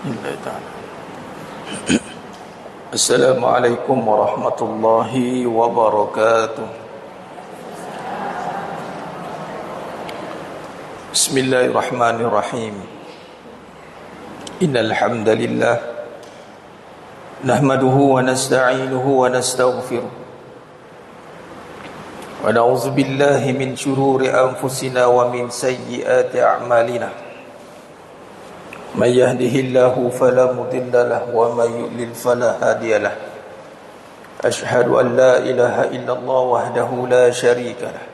Bismillah ta'ala. Assalamualaikum warahmatullahi wabarakatuh. Bismillahirrahmanirrahim. Innal hamdalillah nahmaduhu wa nasta'inuhu wa nastaghfiruh. Wa na'udzu billahi min shururi anfusina wa min sayyiati a'malina. من يهده الله فلا مضل له ومن يضلل فلا هادي له أشهد أن لا إله إلا الله وحده لا شريك له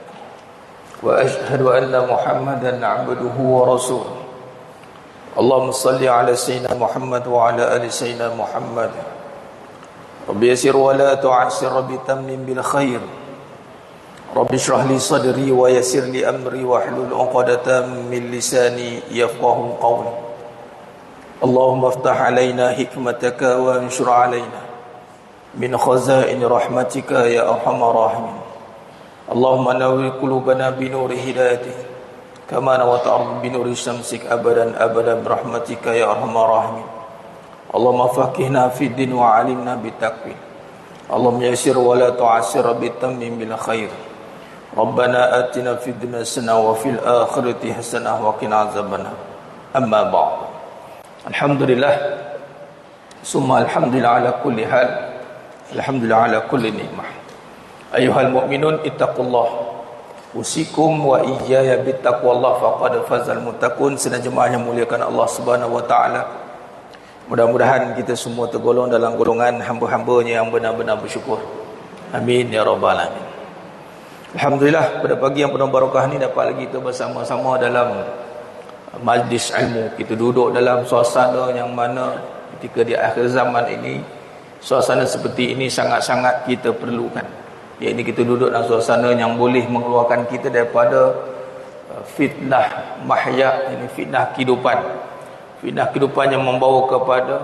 وأشهد أن محمدا عبده ورسوله اللهم صل على سيدنا محمد وعلى آل سيدنا محمد رب يسر ولا تعسر بتمم بالخير رب اشرح لي صدري ويسر لي أمري واحلل عقدة من لساني يفقهوا قولي اللهم افتح علينا حكمتك وانشر علينا من خزائن رحمتك يا أرحم الراحمين اللهم نور قلوبنا بنور هدايتك كما نورت الأرض بنور شمسك أبدا أبدا برحمتك يا أرحم الراحمين اللهم فقهنا في الدين وعلمنا بالتقوى اللهم يسر ولا تعسر بالتمم بالخير ربنا آتنا في الدنيا حسنة وفي الآخرة حسنة وقنا عذاب النار أما بعد Alhamdulillah summa alhamdulillah ala kulli hal alhamdulillah ala kulli ni'mah ayuhal mu'minun ittaqullah usikum wa iyaya bittaqwallah faqad fazal muttaqun. Sedang jemaah yang muliakan Allah Subhanahu wa taala, mudah-mudahan kita semua tergolong dalam golongan hamba-hambanya yang benar-benar bersyukur. Amin ya rabbal alamin. Alhamdulillah, pada pagi yang penuh barakah ni dapat lagi kita bersama-sama dalam majlis ilmu. Kita duduk dalam suasana yang mana ketika di akhir zaman ini, suasana seperti ini sangat-sangat kita perlukan. Iaitu kita duduk dalam suasana yang boleh mengeluarkan kita daripada fitnah mahya, ini fitnah kehidupan. Fitnah kehidupan yang membawa kepada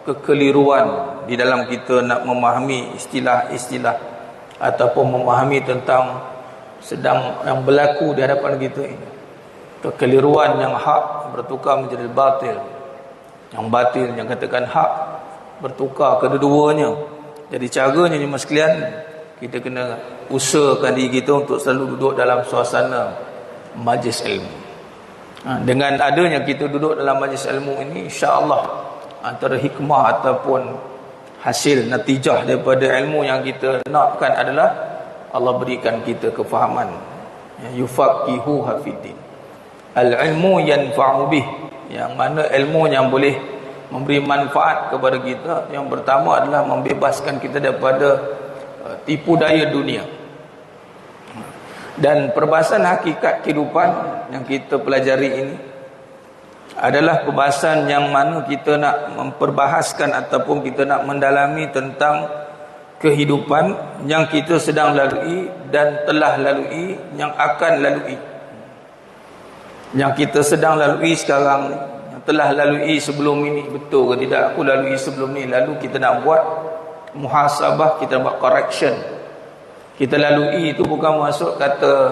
kekeliruan di dalam kita nak memahami istilah-istilah ataupun memahami tentang sedang yang berlaku di hadapan kita ini. Kekeliruan yang hak bertukar menjadi batil, yang batil yang katakan hak bertukar kedua-duanya. Jadi caranya ni mas sekalian, kita kena usahakan diri kita untuk selalu duduk dalam suasana majlis ilmu. Dengan adanya kita duduk dalam majlis ilmu ini, insya-Allah antara hikmah ataupun hasil natijah daripada ilmu yang kita nakkan adalah Allah berikan kita kefahaman, yufaqihu hafiddin. Al-ilmu yanfa'u bih, yang mana ilmu yang boleh memberi manfaat kepada kita. Yang pertama adalah membebaskan kita daripada tipu daya dunia. Dan perbahasan hakikat kehidupan yang kita pelajari ini adalah perbahasan yang mana kita nak memperbahaskan ataupun kita nak mendalami tentang kehidupan yang kita sedang lalui dan telah lalui, yang akan lalui. Yang kita sedang lalui sekarang ni, yang telah lalui sebelum ini, betul ke tidak aku lalui sebelum ni, lalu kita nak buat muhasabah, kita buat correction. Kita lalui itu bukan maksud kata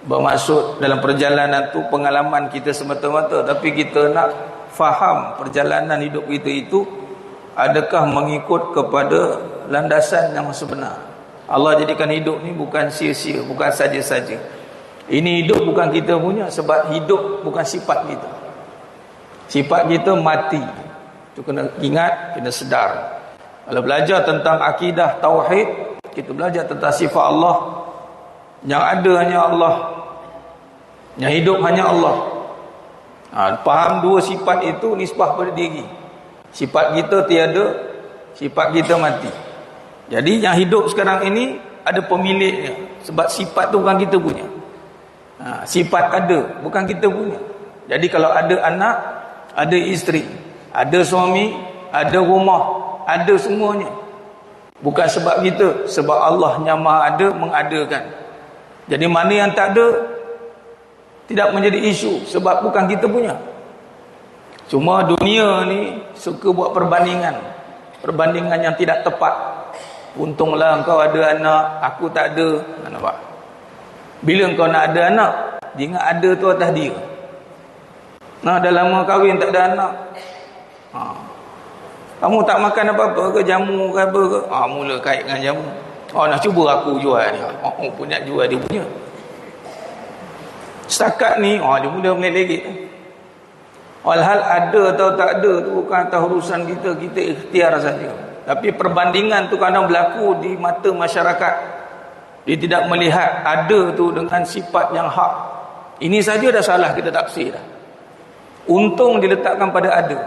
bermaksud dalam perjalanan tu pengalaman kita semata-mata, tapi kita nak faham perjalanan hidup kita itu adakah mengikut kepada landasan yang sebenar. Allah jadikan hidup ni bukan sia-sia, bukan saja-saja. Ini hidup bukan kita punya, sebab hidup bukan sifat kita. Sifat kita mati. Itu kena ingat, kena sedar. Kalau belajar tentang akidah tauhid, kita belajar tentang sifat Allah. Yang ada hanya Allah, yang hidup hanya Allah. Faham dua sifat itu nisbah pada diri. Sifat kita tiada, sifat kita mati. Jadi yang hidup sekarang ini ada pemiliknya, sebab sifat tu bukan kita punya. Sifat ada, bukan kita punya. Jadi kalau ada anak, ada isteri, ada suami, ada rumah, ada semuanya, bukan sebab kita, sebab Allah yang maha ada mengadakan. Jadi mana yang tak ada tidak menjadi isu, sebab bukan kita punya. Cuma dunia ni suka buat perbandingan, perbandingan yang tidak tepat. Untunglah engkau ada anak, aku tak ada. Nampak? Bila engkau nak ada anak, dia ingat ada tu atas dia. Nah, dah lama kahwin tak ada anak. Kamu tak makan apa-apa ke, jamu ke apa ke? Mula kait dengan jamu. Nak cuba aku jual ni. Pun nak jual dia punya. Setakat ni, dia mula meleleh. Walhal ada atau tak ada tu bukan atas urusan kita, kita ikhtiar saja. Tapi perbandingan tu kadang berlaku di mata masyarakat. Dia tidak melihat ada tu dengan sifat yang hak. Ini saja dah salah kita tafsir dah. Untung diletakkan pada ada.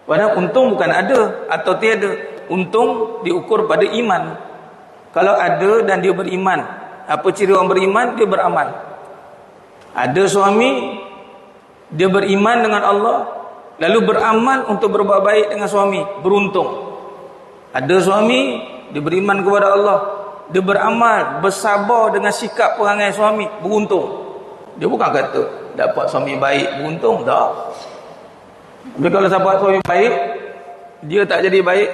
Padahal untung bukan ada atau tiada. Untung diukur pada iman. Kalau ada dan dia beriman. Apa ciri orang beriman? Dia beramal. Ada suami, dia beriman dengan Allah, lalu beramal untuk berbuat baik dengan suami, beruntung. Ada suami, dia beriman kepada Allah, dia beramal, bersabar dengan sikap perangai suami, beruntung. Dia bukan kata dapat suami baik beruntung, tak. Tapi kalau dapat suami baik, dia tak jadi baik,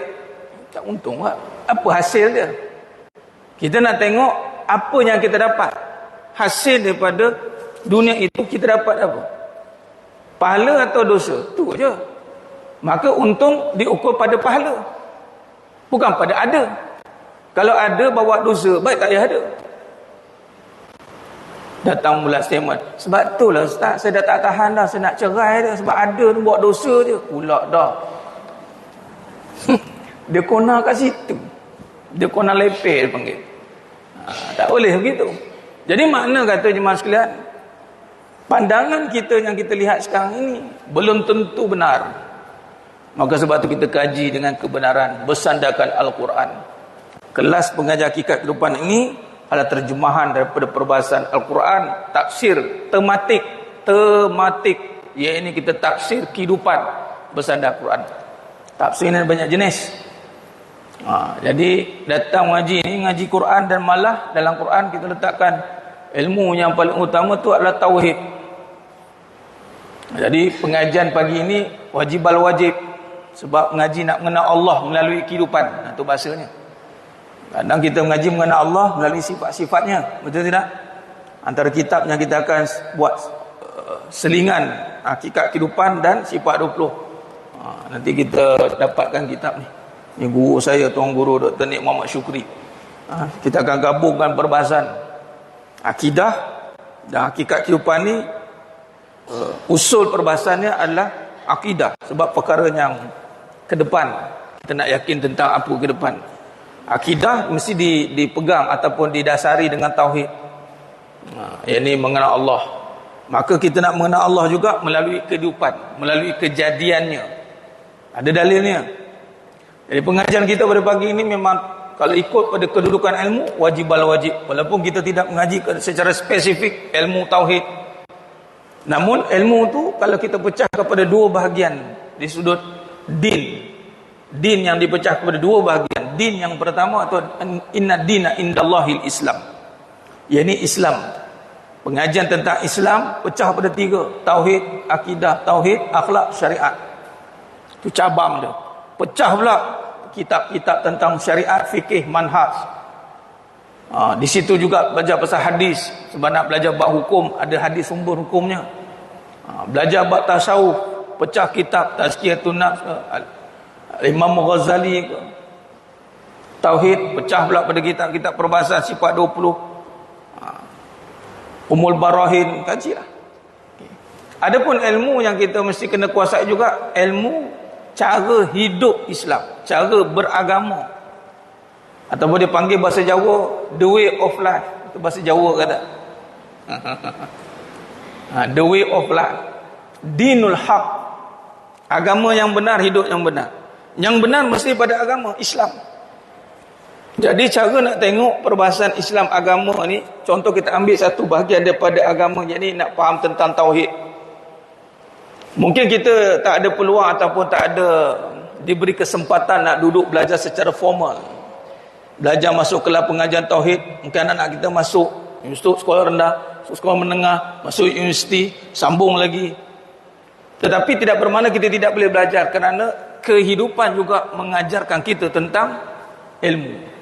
tak untung tak? Apa hasil dia? Kita nak tengok apa yang kita dapat. Hasil daripada dunia itu kita dapat apa? Pahala atau dosa? Tu je. Maka untung diukur pada pahala, bukan pada ada. Kalau ada bawa dosa, baik tak payah ada. Datang pula statement, sebab tu lah Ustaz, saya dah tak tahan dah, saya nak cerai dah, sebab ada tu buat dosa je. Pula dah. Dia kona kat situ. Dia kona lepel panggil. Tak boleh begitu. Jadi makna kata jemaah sekalian, pandangan kita yang kita lihat sekarang ini belum tentu benar. Maka sebab itu kita kaji dengan kebenaran, bersandarkan Al-Quran. Kelas pengajar hakikat kehidupan ini adalah terjemahan daripada perbahasan Al-Quran, tafsir tematik, iaitu kita tafsir kehidupan bersandar Al-Quran. Tafsir ini banyak jenis. Jadi datang mengaji ni, ngaji Quran, dan malah dalam Quran kita letakkan ilmu yang paling utama tu adalah tauhid. Jadi pengajian pagi ini wajib, sebab mengaji nak mengenal Allah melalui kehidupan. Itu bahasanya. Kadang kita mengaji mengenal Allah melalui sifat-sifatnya, betul tidak? Antara kitab yang kita akan buat selingan hakikat kehidupan dan sifat 20. Nanti kita dapatkan kitab ni. Ini guru saya, Tuan Guru Dr. Nik Muhammad Syukri. Kita akan gabungkan perbahasan akidah dan hakikat kehidupan ni. Usul perbahasannya adalah akidah, sebab perkara yang ke depan kita nak yakin tentang apa ke depan. Akidah mesti dipegang ataupun didasari dengan tauhid. Ini mengenal Allah. Maka kita nak mengenal Allah juga melalui kehidupan, melalui kejadiannya. Ada dalilnya. Jadi pengajian kita pada pagi ini memang kalau ikut pada kedudukan ilmu, wajib. Walaupun kita tidak mengaji secara spesifik ilmu tauhid. Namun ilmu tu kalau kita pecah kepada dua bahagian di sudut din yang dipecah kepada dua bahagian. Din yang pertama atau inna dina indallahil Islam. Yakni Islam. Pengajian tentang Islam pecah pada tiga: tauhid, akidah, tauhid, akhlak, syariat. Itu cabang dia. Pecah pula kitab-kitab tentang syariat, fikih, manhaj. Di situ juga belajar pasal hadis. Sebab nak belajar bab hukum, ada hadis sumber hukumnya. Belajar bab tasawuf, pecah kitab Tazkiyatun Nafs, Imam Ghazali. Tauhid pecah pula pada kitab-kitab perbahasan sifat 20. Umul Barahin, kajilah. Adapun ilmu yang kita mesti kena kuasai juga, ilmu cara hidup Islam, cara beragama. Ataupun dia panggil bahasa Jawa the way of life. Itu bahasa Jawa kata. The way of life. Dinul haq. Agama yang benar, hidup yang benar. Yang benar mesti pada agama Islam. Jadi cara nak tengok perbahasan Islam agama ni, contoh kita ambil satu bahagian daripada agama, jadi nak faham tentang tauhid. Mungkin kita tak ada peluang ataupun tak ada diberi kesempatan nak duduk belajar secara formal. Belajar masuk kelas pengajian tauhid, mungkin anak kita masuk sekolah rendah, sekolah menengah, masuk universiti, sambung lagi. Tetapi tidak bermakna kita tidak boleh belajar, kerana kehidupan juga mengajarkan kita tentang ilmu.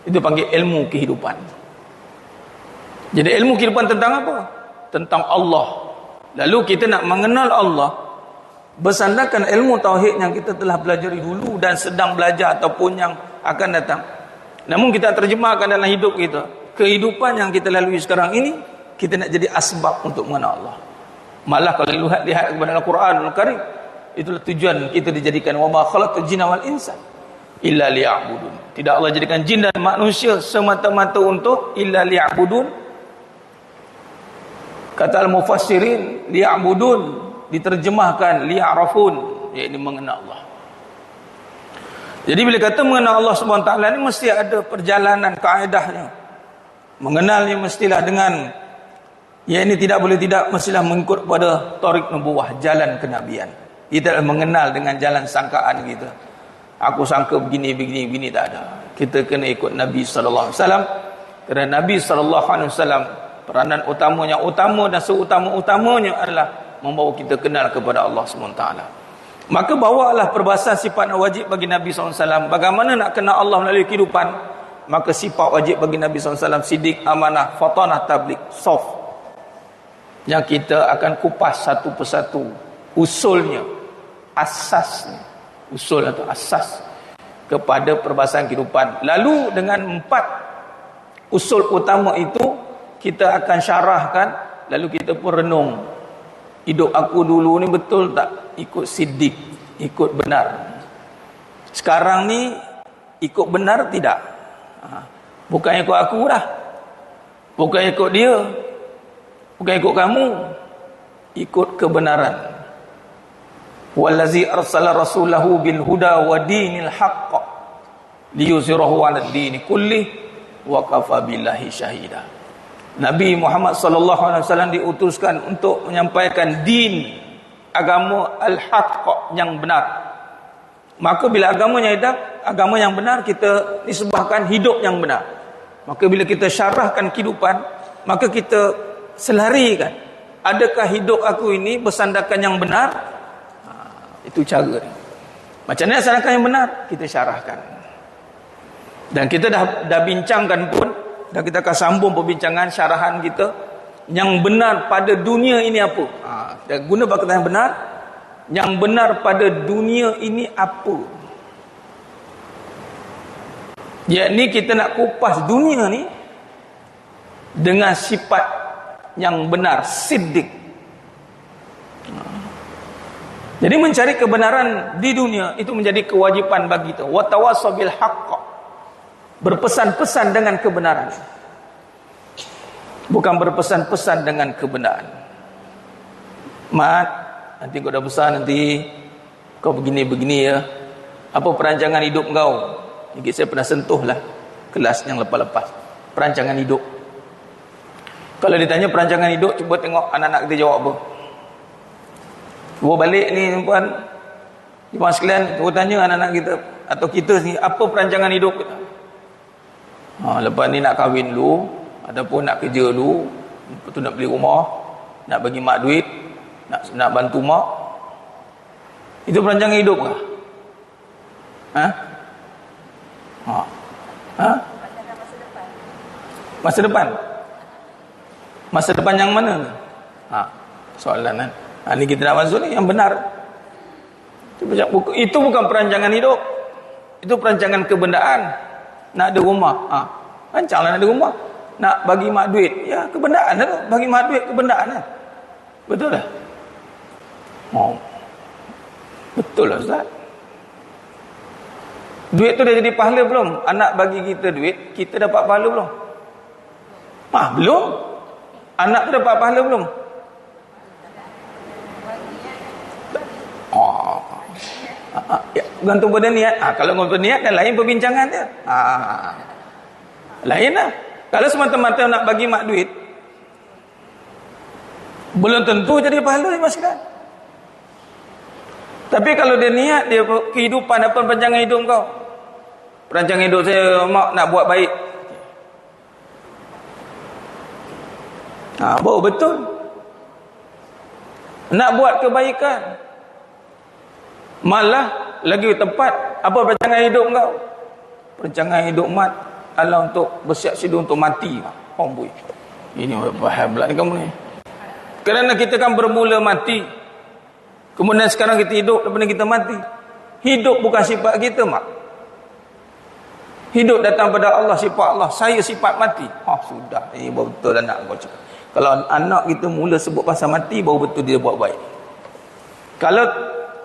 Itu panggil ilmu kehidupan. Jadi ilmu kehidupan tentang apa? Tentang Allah. Lalu kita nak mengenal Allah, bersandarkan ilmu tauhid yang kita telah pelajari dulu dan sedang belajar ataupun yang akan datang. Namun kita terjemahkan dalam hidup kita. Kehidupan yang kita lalui sekarang ini, kita nak jadi asbab untuk mengenal Allah. Malah kalau lihat kepada Al-Quranul Karim, itulah tujuan kita dijadikan wa ma khalaqtul jinna wal insa illa liya'budun. Tidak Allah jadikan jin dan manusia semata-mata untuk illa liya'budun. Kata al-mufassirin liya'budun diterjemahkan liya'rafun, iaitu mengenal Allah. Jadi bila kata mengenal Allah SWT ni mesti ada perjalanan kaedahnya. Mengenalnya mestilah dengan, ya ini tidak boleh tidak, mestilah mengikut pada tarik nubuwah, jalan kenabian. Kita mengenal dengan jalan sangkaan kita. Aku sangka begini, tak ada. Kita kena ikut Nabi SAW. Kerana Nabi SAW, peranan utamanya utama dan seutama-utamanya adalah membawa kita kenal kepada Allah SWT. Maka bawalah perbahasan sifat wajib bagi Nabi SAW. Bagaimana nak kenal Allah melalui kehidupan? Maka sifat wajib bagi Nabi SAW, sidik, amanah, fatanah, tabligh, soft, yang kita akan kupas satu persatu usulnya, asasnya, usul atau asas kepada perbahasan kehidupan. Lalu dengan 4 usul utama itu kita akan syarahkan. Lalu kita pun renung, hidup aku dulu ni betul tak ikut sidik, ikut benar? Sekarang ni ikut benar tidak? Bukan ikut aku dah, bukan ikut dia, bukan ikut kamu, ikut kebenaran. Wallazi arsala rasulahu bil huda wa dinil haqq liyuzhirahu 'alad dini kulli wa kafa billahi syahida. Nabi Muhammad sallallahu alaihi wasallam diutuskan untuk menyampaikan din, agama al-haqq, yang benar. Maka bila agamanya agama yang benar, kita disebahkan hidup yang benar. Maka bila kita syarahkan kehidupan, maka kita selarikan, adakah hidup aku ini bersandarkan yang benar? Itu cara dia. Macam mana sandarkan yang benar? Kita syarahkan. Dan kita dah bincangkan pun, dan kita akan sambung perbincangan syarahan kita. Yang benar pada dunia ini apa? Kita guna perkataan yang benar. Yang benar pada dunia ini apa? Yakni kita nak kupas dunia ni dengan sifat yang benar, siddiq. Jadi mencari kebenaran di dunia itu menjadi kewajipan bagi kita. Wa tawassaw bil haqq, berpesan-pesan dengan kebenaran, bukan berpesan-pesan dengan kebenaran. Mat, nanti kau dah besar, nanti kau begini-begini ya. Apa perancangan hidup kau? Jadi saya pernah sentuh lah kelas yang lepas-lepas, perancangan hidup. Kalau ditanya perancangan hidup, cuba tengok anak-anak kita jawab apa. Cuba balik ni tuan, ibu sekalian, cuba tanya anak-anak kita atau kita ni, apa perancangan hidup kita? Lepas ni nak kahwin dulu, ataupun nak kerja dulu, lepas tu nak beli rumah, nak bagi mak duit, nak bantu mak. Itu perancangan hidup kah? Masa depan. Masa depan yang mana? Soalan kan. Ni kita nak masuk ni yang benar. Itu bukan perancangan hidup. Itu perancangan kebendaan. Nak ada rumah, rancanglah nak ada rumah. Nak bagi mak duit, ya kebendaan lah tu. Bagi mak duit kebendaan lah. Betul tak? Betul lah Ustaz. Duit tu dah jadi pahala belum? Anak bagi kita duit, kita dapat pahala belum? Belum. Anak tu dapat pahala belum? Ya, gantung pada niat. Kalau gantung niat dan lain perbincangan dia. Lain lah. Kalau semata-mata nak bagi mak duit, belum tentu jadi pahala ni masyarakat. Tapi kalau dia niat, dia kehidupan, apa perancangan hidup kau? Perancangan hidup saya, mak nak buat baik. Baru betul. Nak buat kebaikan. Malah lagi tepat, apa perancangan hidup kau? Perancangan hidup mat adalah untuk bersiap sedia untuk mati. Boy. Ini faham pula ni kamu ni. Kerana kita kan bermula mati. Kemudian sekarang kita hidup, lepas kita mati. Hidup bukan sifat kita, mak. Hidup datang pada Allah, sifat Allah. Saya sifat mati. Sudah. Ini betul anak kau cakap. Kalau anak kita mula sebut pasal mati, baru betul dia buat baik. Kalau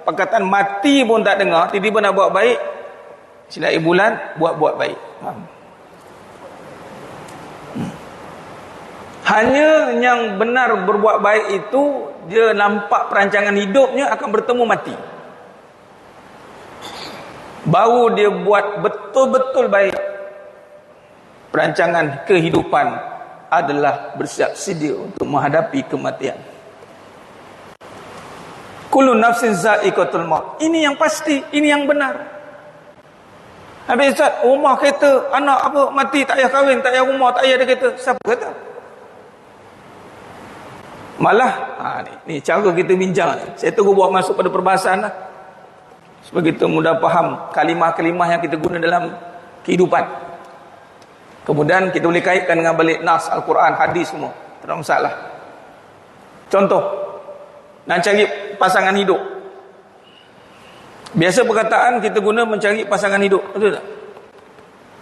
perkataan mati pun tak dengar, tiba-tiba nak buat baik, silap bulan, buat baik. Hanya yang benar berbuat baik itu, dia nampak perancangan hidupnya akan bertemu mati. Baru dia buat betul-betul baik. Perancangan kehidupan adalah bersiap sedia untuk menghadapi kematian. Kullu nafsin za'iqatul maut. Ini yang pasti, ini yang benar. Habis Ustaz, rumah kereta, anak apa mati, tak payah kahwin, tak payah rumah, tak payah ada kereta. Siapa kata? Malah, ni cara kita bincang. Saya tunggu buat masuk pada perbahasan lah. Supaya kita mudah faham kalimah-kalimah yang kita guna dalam kehidupan. Kemudian kita boleh kaitkan dengan balik nas, Al-Quran, hadis semua. Tak ada masalah. Contoh, nak cari pasangan hidup. Biasa perkataan kita guna mencari pasangan hidup. Betul tak?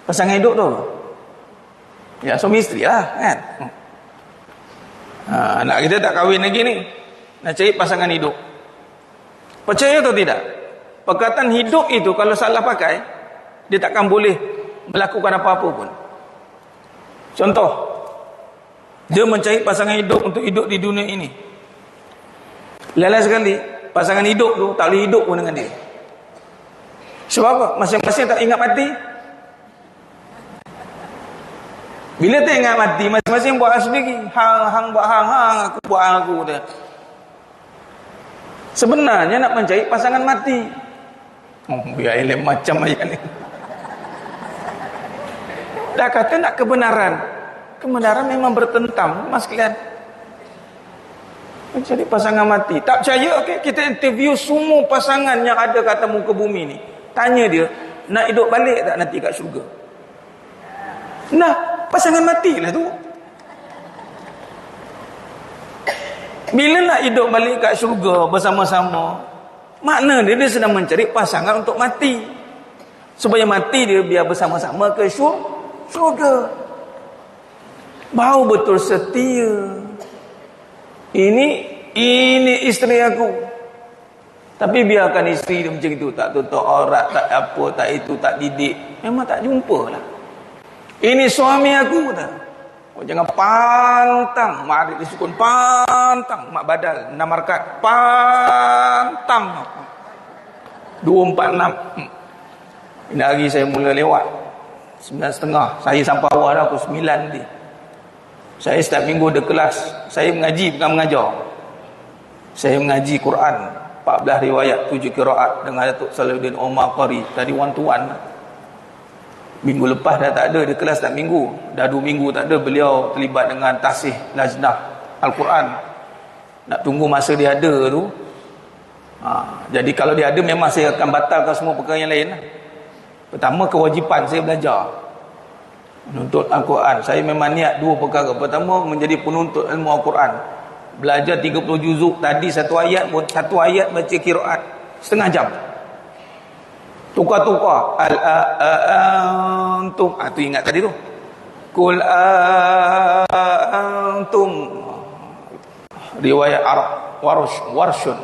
Pasangan hidup tu, ya, suami isteri lah kan. Anak kita tak kahwin lagi ni, nak cari pasangan hidup. Percaya atau tidak? Perkataan hidup itu kalau salah pakai, dia takkan boleh melakukan apa-apa pun. Contoh, dia mencari pasangan hidup untuk hidup di dunia ini. Lain-lain sekali, pasangan hidup tu tak boleh hidup pun dengan dia. Sebab apa? Masing-masing tak ingat mati. Bila tak ingat mati, masing-masing buat sendiri. Hang buat hang, aku buat aku dia. Sebenarnya nak mencari pasangan mati. Biar elok macam ayat ni. Dah kata nak kebenaran. Kebenaran memang bertentam, mas kalian. Mencari pasangan mati. Tak percaya, okey, kita interview semua pasangan yang ada kat muka bumi ni. Tanya dia, nak hidup balik tak nanti kat syurga? Nah, pasangan matilah tu. Bila nak hidup balik kat syurga bersama-sama, makna dia sedang mencari pasangan untuk mati. Supaya mati dia biar bersama-sama ke syurga. Bau betul setia. Ini isteri aku. Tapi biarkan isteri dia macam itu, tak tutup aurat, tak apa, tak itu, tak didik. Memang tak jumpa lah. Ini suami aku tak. Jangan pantang. Mak adik disukun pantang. Mak badal 6 markat pantang 246. Ini hari saya mula lewat 9.30. Saya sampai awal dah pukul 9 nanti. Saya setiap minggu ada kelas. Saya mengaji bukan mengajar. Saya mengaji Quran 14 riwayat 7 qiraat dengan Datuk Salahuddin Omar Qari. Tadi one to one. Minggu lepas dah tak ada dia kelas tak minggu. Dah 2 minggu tak ada. Beliau terlibat dengan tasih lajnah Al-Quran. Nak tunggu masa dia ada tu. Jadi kalau dia ada memang saya akan batalkan semua perkara yang lain. Pertama, kewajipan saya belajar menuntut Al-Quran. Saya memang niat 2 perkara. Pertama, menjadi penuntut ilmu Al-Quran. Belajar 30 juzuk. Tadi 1 ayat baca qiraat setengah jam. Tukar-tukar. Al-antum. Tu ingat tadi tu. Kul antum. Riwayat Arab. Warshun.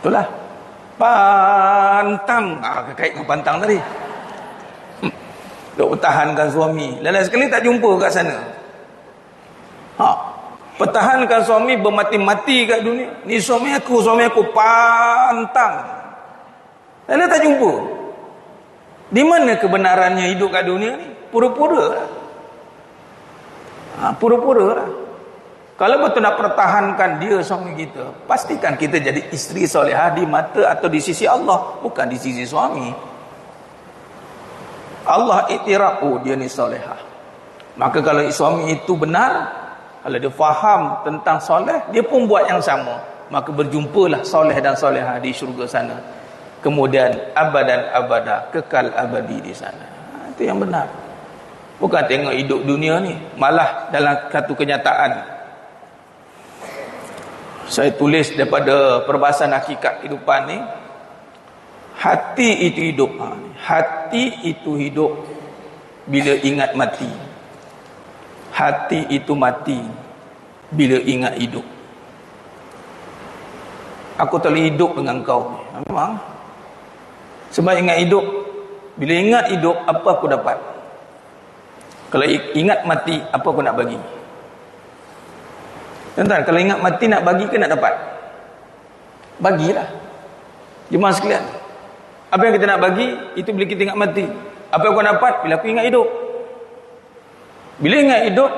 Itulah. Pantang. Kait dengan pantang tadi. Duk pertahankan suami. Lain-lain sekali tak jumpa kat sana. Pertahankan suami bermati-mati kat dunia. Ni suami aku pantang. Lain-lain tak jumpa. Di mana kebenarannya hidup kat dunia ni? Pura-pura lah. Pura-pura lah. Kalau betul nak pertahankan dia suami kita, pastikan kita jadi isteri solehah di mata atau di sisi Allah, bukan di sisi suami. Allah iktiraf, dia ni solehah. Maka kalau suami itu benar, kalau dia faham tentang soleh, dia pun buat yang sama. Maka berjumpalah soleh dan solehah di syurga sana. Kemudian abadan abada, kekal abadi di sana. Itu yang benar. Bukan tengok hidup dunia ni. Malah dalam satu kenyataan, Saya tulis daripada perbahasan hakikat kehidupan ni, hati itu hidup. Hati itu hidup bila ingat mati. Hati itu mati bila ingat hidup. Aku tak boleh hidup dengan kau. Memang. Sebab ingat hidup. Bila ingat hidup, apa aku dapat? Kalau ingat mati, apa aku nak bagi? Tuan-tuan, kalau ingat mati nak bagi ke nak dapat? Bagilah. Jemaah sekalian. Apa yang kita nak bagi, itu bila kita ingat mati. Apa yang aku dapat? Bila aku ingat hidup. Bila ingat hidup,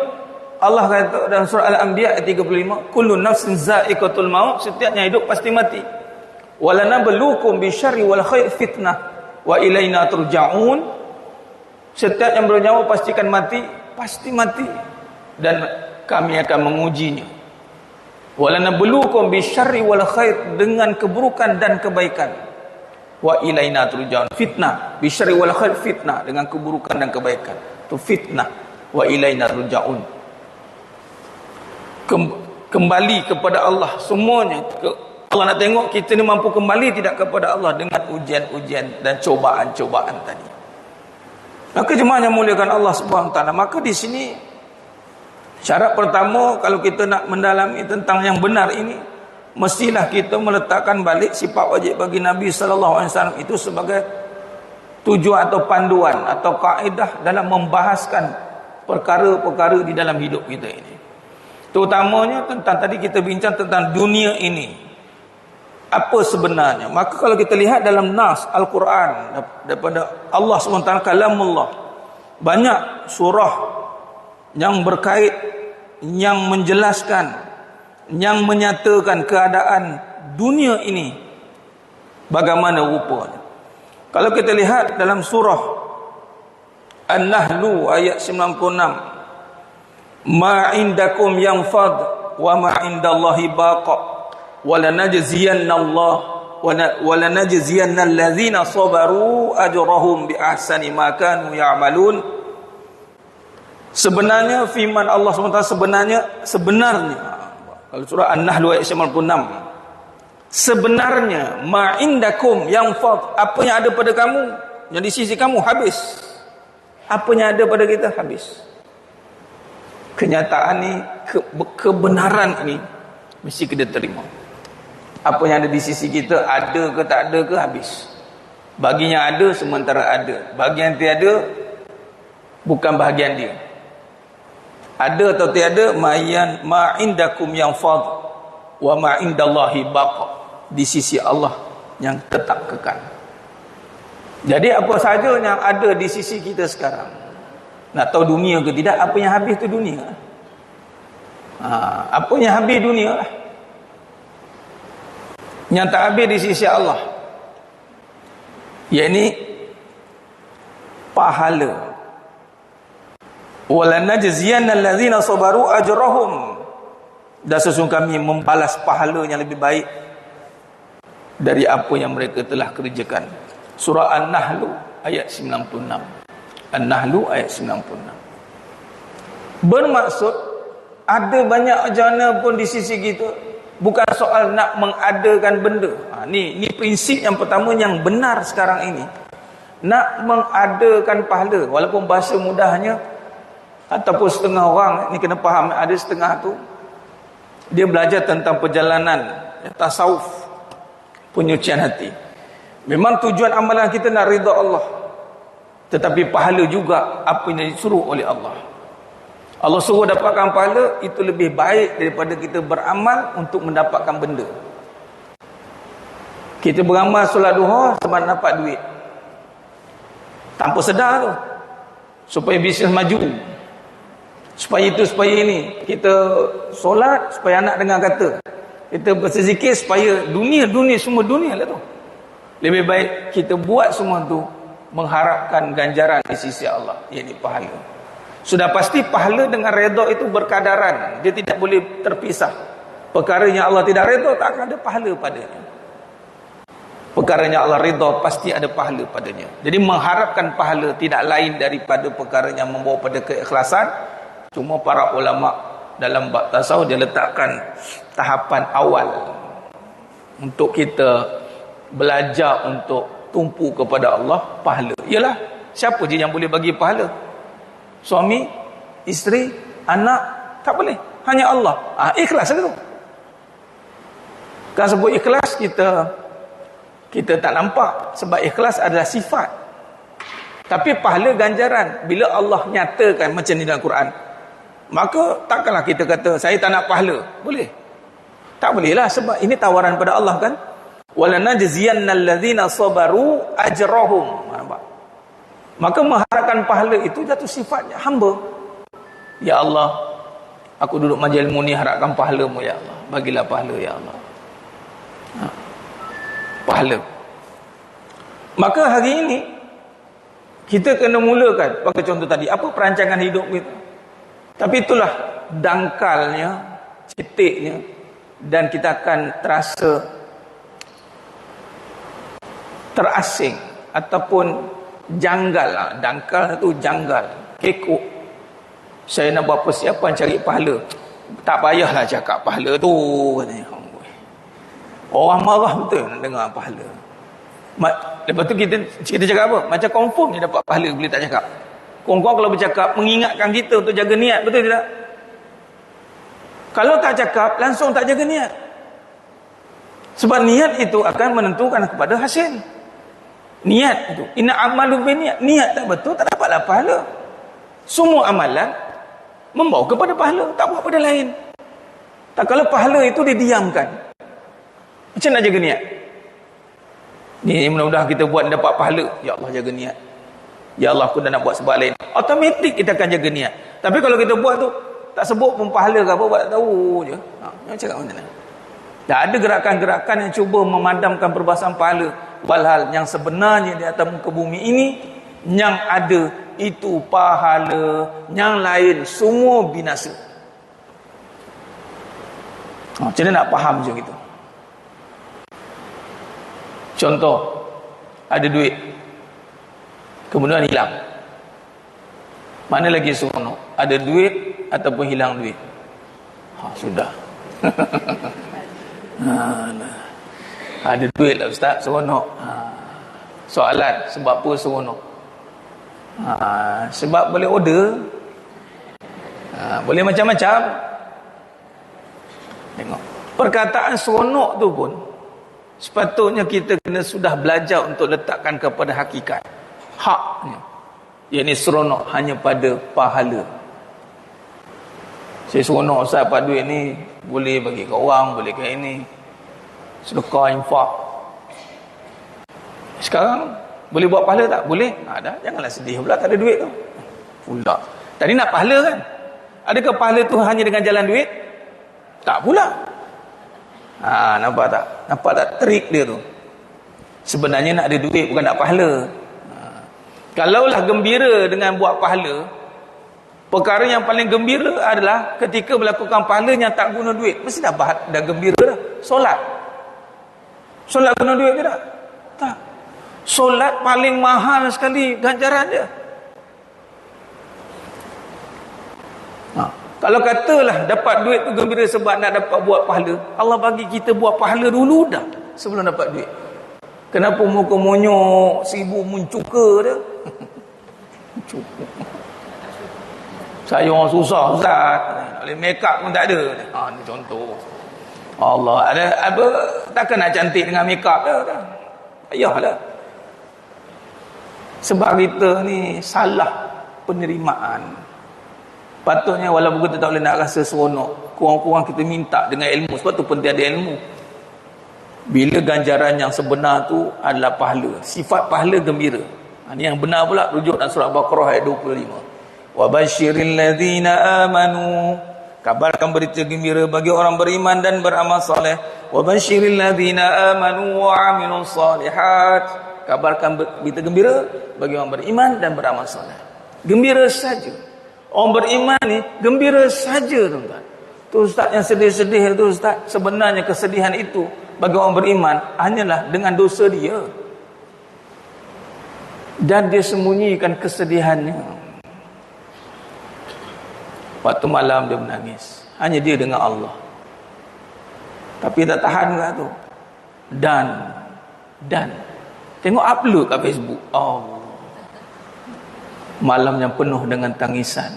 Allah kata dalam surah Al-Anbiya ayat 35, kullu nafsin za'iqatul maut, setiapnya hidup pasti mati. Walanabluukum bisyarri wal khair fitnah wa ilaina turja'un. Setiap yang bernyawa pastikan mati, pasti mati, dan kami akan mengujinya. Walanabluukum bisyarri wal khair, dengan keburukan dan kebaikan. Wa ilaina turja'un, fitnah, bisyarri wal khair fitnah, dengan keburukan dan kebaikan. Itu fitnah. Wa ilaina turja'un. Kembali kepada Allah semuanya. Allah nak tengok kita ni mampu kembali tidak kepada Allah dengan ujian-ujian dan cobaan-cobaan tadi. Maka jemaah yang muliakan Allah Subhanahu Wa Taala, maka di sini syarat pertama kalau kita nak mendalami tentang yang benar ini, mestilah kita meletakkan balik sifat wajib bagi Nabi sallallahu alaihi wasallam itu sebagai tujuan atau panduan atau kaedah dalam membahaskan perkara-perkara di dalam hidup kita ini. Terutamanya tentang tadi kita bincang tentang dunia ini. Apa sebenarnya? Maka kalau kita lihat dalam nas Al-Quran daripada Allah SWT, kalamullah, banyak surah yang berkait, yang menjelaskan, yang menyatakan keadaan dunia ini bagaimana rupanya. Kalau kita lihat dalam surah An-Nahlu ayat 96, ma indakum yanfad wa ma indallahi baqa wa lanajziyannallaha wa lanajziyannal ladzina sabaru ajrahum bi ahsani ma kanu ya'malun. Sebenarnya firman Allah SWT, sebenarnya kalau surah An-Nahl ayat 96, sebenarnya ma indakum yanfad, apa yang ada pada kamu, yang di sisi kamu habis. Apa yang ada pada kita habis. Kenyataan ni, kebenaran ini mesti kita terima. Apa yang ada di sisi kita, ada ke tak ada ke, habis. Baginya ada sementara ada, bagi yang tiada bukan bahagian dia. Ada atau tiada, ma indakum yanfad wa ma indallahi baqa, di sisi Allah yang tetap kekal. Jadi apa saja yang ada di sisi kita sekarang, nak tahu dunia ke tidak, apa yang habis tu dunia. Apa yang habis dunia lah. Yang tak habis di sisi Allah, yakni pahala. Walanajziyannal ladzina sabaru ajrahum, dan sesungguhnya kami membalas pahala yang lebih baik dari apa yang mereka telah kerjakan. Surah An-Nahl ayat 96. An-Nahl ayat 96. Bermaksud ada banyak jana pun di sisi kita, bukan soal nak mengadakan benda. Ni prinsip yang pertama yang benar sekarang ini. Nak mengadakan pahala, walaupun bahasa mudahnya ataupun setengah orang ni kena faham, ada setengah tu dia belajar tentang perjalanan tasawuf, penyucian hati. Memang tujuan amalan kita nak ridha Allah, tetapi pahala juga apa yang disuruh oleh Allah. Allah suruh dapatkan pahala, itu lebih baik daripada kita beramal untuk mendapatkan benda. Kita beramal solat duha sebab nak dapat duit, tanpa sedar tu, supaya bisnes maju, supaya itu supaya ini. Kita solat supaya anak dengar kata, kita berzikir supaya dunia semua dunia lah tu. Lebih baik kita buat semua tu mengharapkan ganjaran di sisi Allah, iaitu pahala. Sudah pasti pahala dengan redha itu berkadaran, dia tidak boleh terpisah. Perkara yang Allah tidak redha, tak akan ada pahala padanya. Perkara yang Allah redha, pasti ada pahala padanya. Jadi mengharapkan pahala tidak lain daripada perkara yang membawa pada keikhlasan. Cuma para ulama dalam bab tasawuf dia letakkan tahapan awal untuk kita belajar untuk tumpu kepada Allah, pahala. Yalah, siapa je yang boleh bagi pahala? Suami, isteri, anak, tak boleh. Hanya Allah. Ikhlas ke tu? Kalau sebut ikhlas, kita tak nampak. Sebab ikhlas adalah sifat. Tapi pahala ganjaran. Bila Allah nyatakan macam ni dalam Quran, maka takkanlah kita kata, saya tak nak pahala. Boleh? Tak boleh lah. Sebab ini tawaran pada Allah kan. وَلَنَجْزِيَنَّ الَّذِينَ صَبَرُوا أَجْرَهُمْ. Nampak? Maka mengharapkan pahala itu jatuh sifatnya hamba. Ya Allah, aku duduk majlis ilmu ni harapkan pahala-Mu ya Allah. Bagilah pahala ya Allah. Pahala. Maka hari ini kita kena mulakan pakai contoh tadi, apa perancangan hidup kita. Tapi itulah dangkalnya, ceteknya, dan kita akan terasa terasing ataupun janggal. Dangkal itu janggal, kekok. Saya nak buat persiapan cari pahala, tak payahlah cakap pahala tu katanya. Orang marah betul nak dengar pahala. Lepas tu kita cakap apa? Macam confirm dia dapat pahala boleh tak cakap. Kongkong kalau bercakap mengingatkan kita untuk jaga niat, betul tidak? Kalau tak cakap langsung tak jaga niat. Sebab niat itu akan menentukan kepada hasil. Niat itu, inna amalu biniat. Niat tak betul, tak dapatlah pahala. Semua amalan membawa kepada pahala, tak buat pada lain. Tak, kalau pahala itu didiamkan, macam nak jaga niat? Ni mudah-mudahan kita buat dapat pahala. Ya Allah, jaga niat. Ya Allah, aku dah nak buat sebab lain. Automatik kita akan jaga niat. Tapi kalau kita buat tu tak sebut pun pahala ke apa, buat tak tahu je. Macam kat mana? Dah ada gerakan-gerakan yang cuba memadamkan perbahasan pahala. Walhal yang sebenarnya di atas muka bumi ini, yang ada itu pahala, yang lain semua binasa. Macam mana nak faham macam itu? Contoh, ada duit kemudian hilang. Mana lagi seronok? Ada duit ataupun hilang duit? Sudah. Ada duit lah Ustaz, seronok. Soalan, sebab apa seronok? Sebab boleh order, boleh macam-macam. Tengok, perkataan seronok tu pun sepatutnya kita kena sudah belajar untuk letakkan kepada hakikat, haknya. Yang ni seronok hanya pada pahala. Saya seronok Ustaz, dapat duit ni boleh bagi ke orang, boleh ke ini, sedekah, infak. Sekarang boleh buat pahala tak? Boleh. Dah, janganlah sedih pula tak ada duit tu. Pula. Tadi nak pahala kan? Adakah pahala tu hanya dengan jalan duit? Tak pula. Nampak tak? Nampak tak trik dia tu? Sebenarnya nak ada duit, bukan nak pahala. Kalaulah gembira dengan buat pahala, perkara yang paling gembira adalah ketika melakukan pahala yang tak guna duit. Mesti dah gembira dah. Solat guna duit ke tak? Tak. Solat paling mahal sekali ganjaran dia. Kalau katalah dapat duit tu gembira sebab nak dapat buat pahala, Allah bagi kita buat pahala dulu dah sebelum dapat duit. Kenapa muka monyok 1000 mencuka dia? Saya orang susah Ustaz, boleh make up pun tak ada. Ni contoh. Allah, ada apa, takkan nak cantik dengan make up dah. Payahlah. Sebab kita ni salah penerimaan. Patutnya walaupun kita tak boleh nak rasa seronok, kurang-kurang kita minta dengan ilmu. Sebab tu penting ada ilmu. Bila ganjaran yang sebenar tu adalah pahala, sifat pahala gembira. Ini yang benar pula rujuk dalam surah Baqarah ayat 25. Wa basyiril ladzina amanu, kabarkan berita gembira bagi orang beriman dan beramal soleh. Wa basyiril ladzina amanu wa amilus solihat, kabarkan berita gembira bagi orang beriman dan beramal soleh. Gembira saja. Orang beriman ni gembira saja, tuan-tuan. Tu Ustaz yang sedih-sedih tu Ustaz, sebenarnya kesedihan itu bagi orang beriman hanyalah dengan dosa dia. Dan dia sembunyikan kesedihannya. Waktu malam dia menangis. Hanya dia dengan Allah. Tapi tak tahan kat tu. Dan tengok upload kat Facebook. Oh, malam yang penuh dengan tangisan.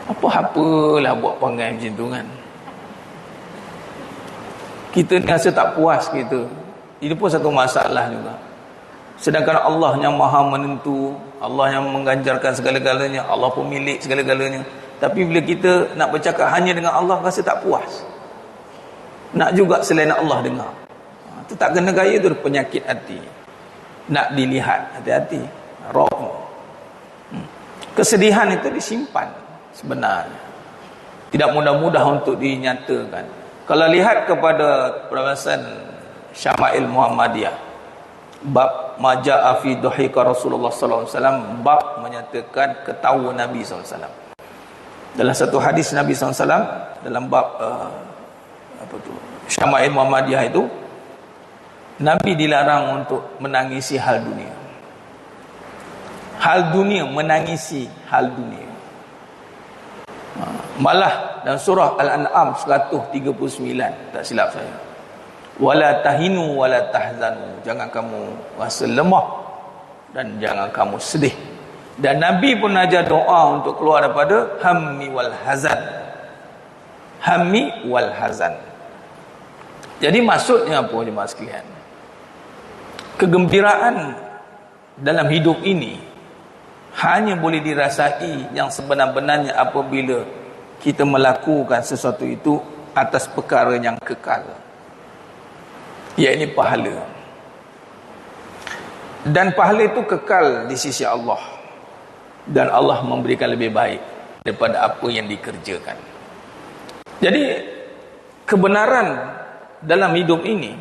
Apa-apalah buat perangai macam tu kan. Kita rasa tak puas kita. Ini pun satu masalah juga. Sedangkan Allah yang maha menentu, Allah yang mengganjarkan segala-galanya, Allah pemilik segala-galanya. Tapi bila kita nak bercakap hanya dengan Allah, rasa tak puas. Nak juga selain Allah dengar. Itu tak kena gaya, tu penyakit hati. Nak dilihat, hati-hati. Roh. Kesedihan itu disimpan sebenarnya. Tidak mudah-mudah untuk dinyatakan. Kalau lihat kepada perbahasan Syama'il Muhammadiyah, bab maja'a fi duhika Rasulullah sallallahu alaihi wasallam, bab menyatakan ketawa Nabi sallallahu alaihi wasallam. Dalam satu hadis Nabi sallallahu alaihi wasallam dalam bab Syama'il Muhammadiyah itu, Nabi dilarang untuk menangisi hal dunia. Hal dunia, menangisi hal dunia. Malah dalam surah Al-An'am 139, tak silap saya, wala tahinu wala tahzanu, jangan kamu rasa lemah dan jangan kamu sedih. Dan Nabi pun ajar doa untuk keluar daripada hammi wal hazan. Hammi wal hazan. Jadi maksudnya apa jemaah sekalian? Kegembiraan dalam hidup ini hanya boleh dirasai yang sebenar-benarnya apabila kita melakukan sesuatu itu atas perkara yang kekal, iaitu pahala. Dan pahala itu kekal di sisi Allah, dan Allah memberikan lebih baik daripada apa yang dikerjakan. Jadi kebenaran dalam hidup ini,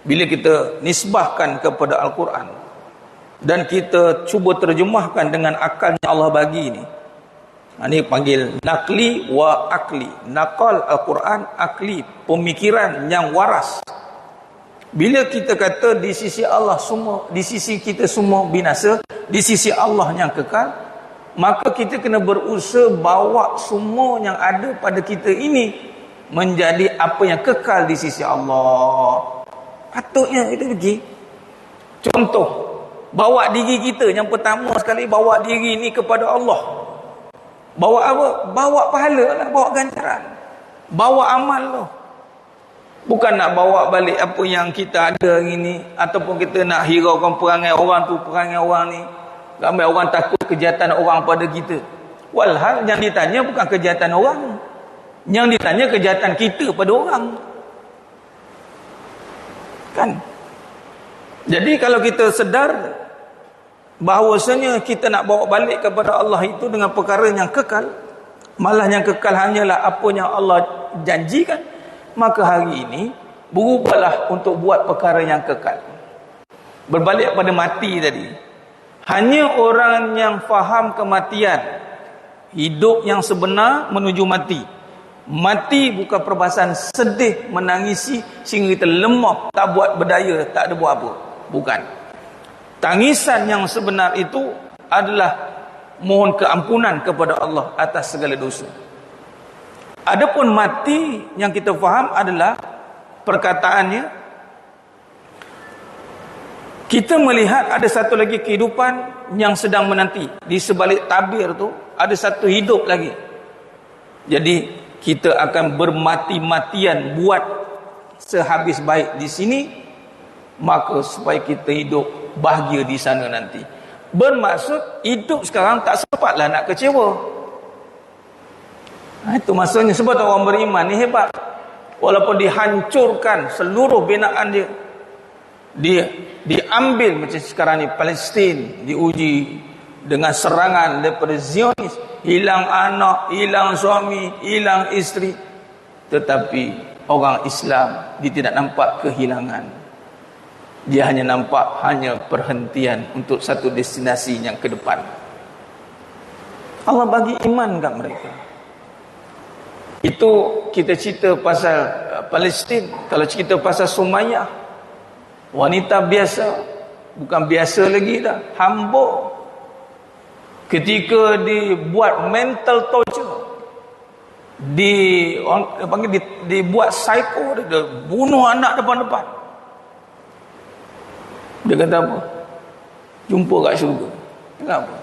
bila kita nisbahkan kepada Al-Quran dan kita cuba terjemahkan dengan akal yang Allah bagi ini, ini panggil nakli wa akli. Nakal Al-Quran, akli, pemikiran yang waras. Bila kita kata di sisi Allah semua, di sisi kita semua binasa, di sisi Allah yang kekal, maka kita kena berusaha bawa semua yang ada pada kita ini menjadi apa yang kekal di sisi Allah. Patutnya kita pergi. Contoh, bawa diri kita yang pertama sekali, bawa diri ini kepada Allah. Bawa apa? Bawa pahala lah, bawa ganjaran, bawa amal lah. Bukan nak bawa balik apa yang kita ada hari ni, ataupun kita nak hiraukan perangai orang tu, perangai orang ni. Ramai orang takut kejahatan orang pada kita. Walhal yang ditanya bukan kejahatan orang, yang ditanya kejahatan kita pada orang. Kan? Jadi kalau kita sedar bahawasanya kita nak bawa balik kepada Allah itu dengan perkara yang kekal, malah yang kekal hanyalah apa yang Allah janjikan, maka hari ini berubahlah untuk buat perkara yang kekal. Berbalik pada mati tadi, hanya orang yang faham kematian, hidup yang sebenar menuju mati. Mati bukan perbahasan sedih, menangisi sehingga kita lemah, tak buat berdaya, tak ada buat apa. Bukan. Tangisan yang sebenar itu adalah mohon keampunan kepada Allah atas segala dosa. Adapun mati yang kita faham adalah perkataannya, kita melihat ada satu lagi kehidupan yang sedang menanti. Di sebalik tabir tu ada satu hidup lagi. Jadi kita akan bermati-matian buat sehabis baik di sini, maka supaya kita hidup bahagia di sana nanti. Bermaksud hidup sekarang tak sempatlah nak kecewa. Itu maksudnya. Sebab orang beriman ni hebat. Walaupun dihancurkan seluruh binaan dia diambil macam sekarang ni Palestin diuji dengan serangan daripada Zionis, hilang anak, hilang suami, hilang isteri, tetapi orang Islam dia tidak nampak kehilangan. Dia hanya nampak hanya perhentian untuk satu destinasi yang ke depan. Allah bagi iman kat mereka. Itu kita cerita pasal Palestin. Kalau cerita pasal Sumayyah, wanita biasa, bukan biasa lagi dah, hamba. Ketika dibuat mental torture, orang panggil dibuat psycho, dia bunuh anak depan-depan. Dia kata apa? Jumpa kat syurga. Kenapa?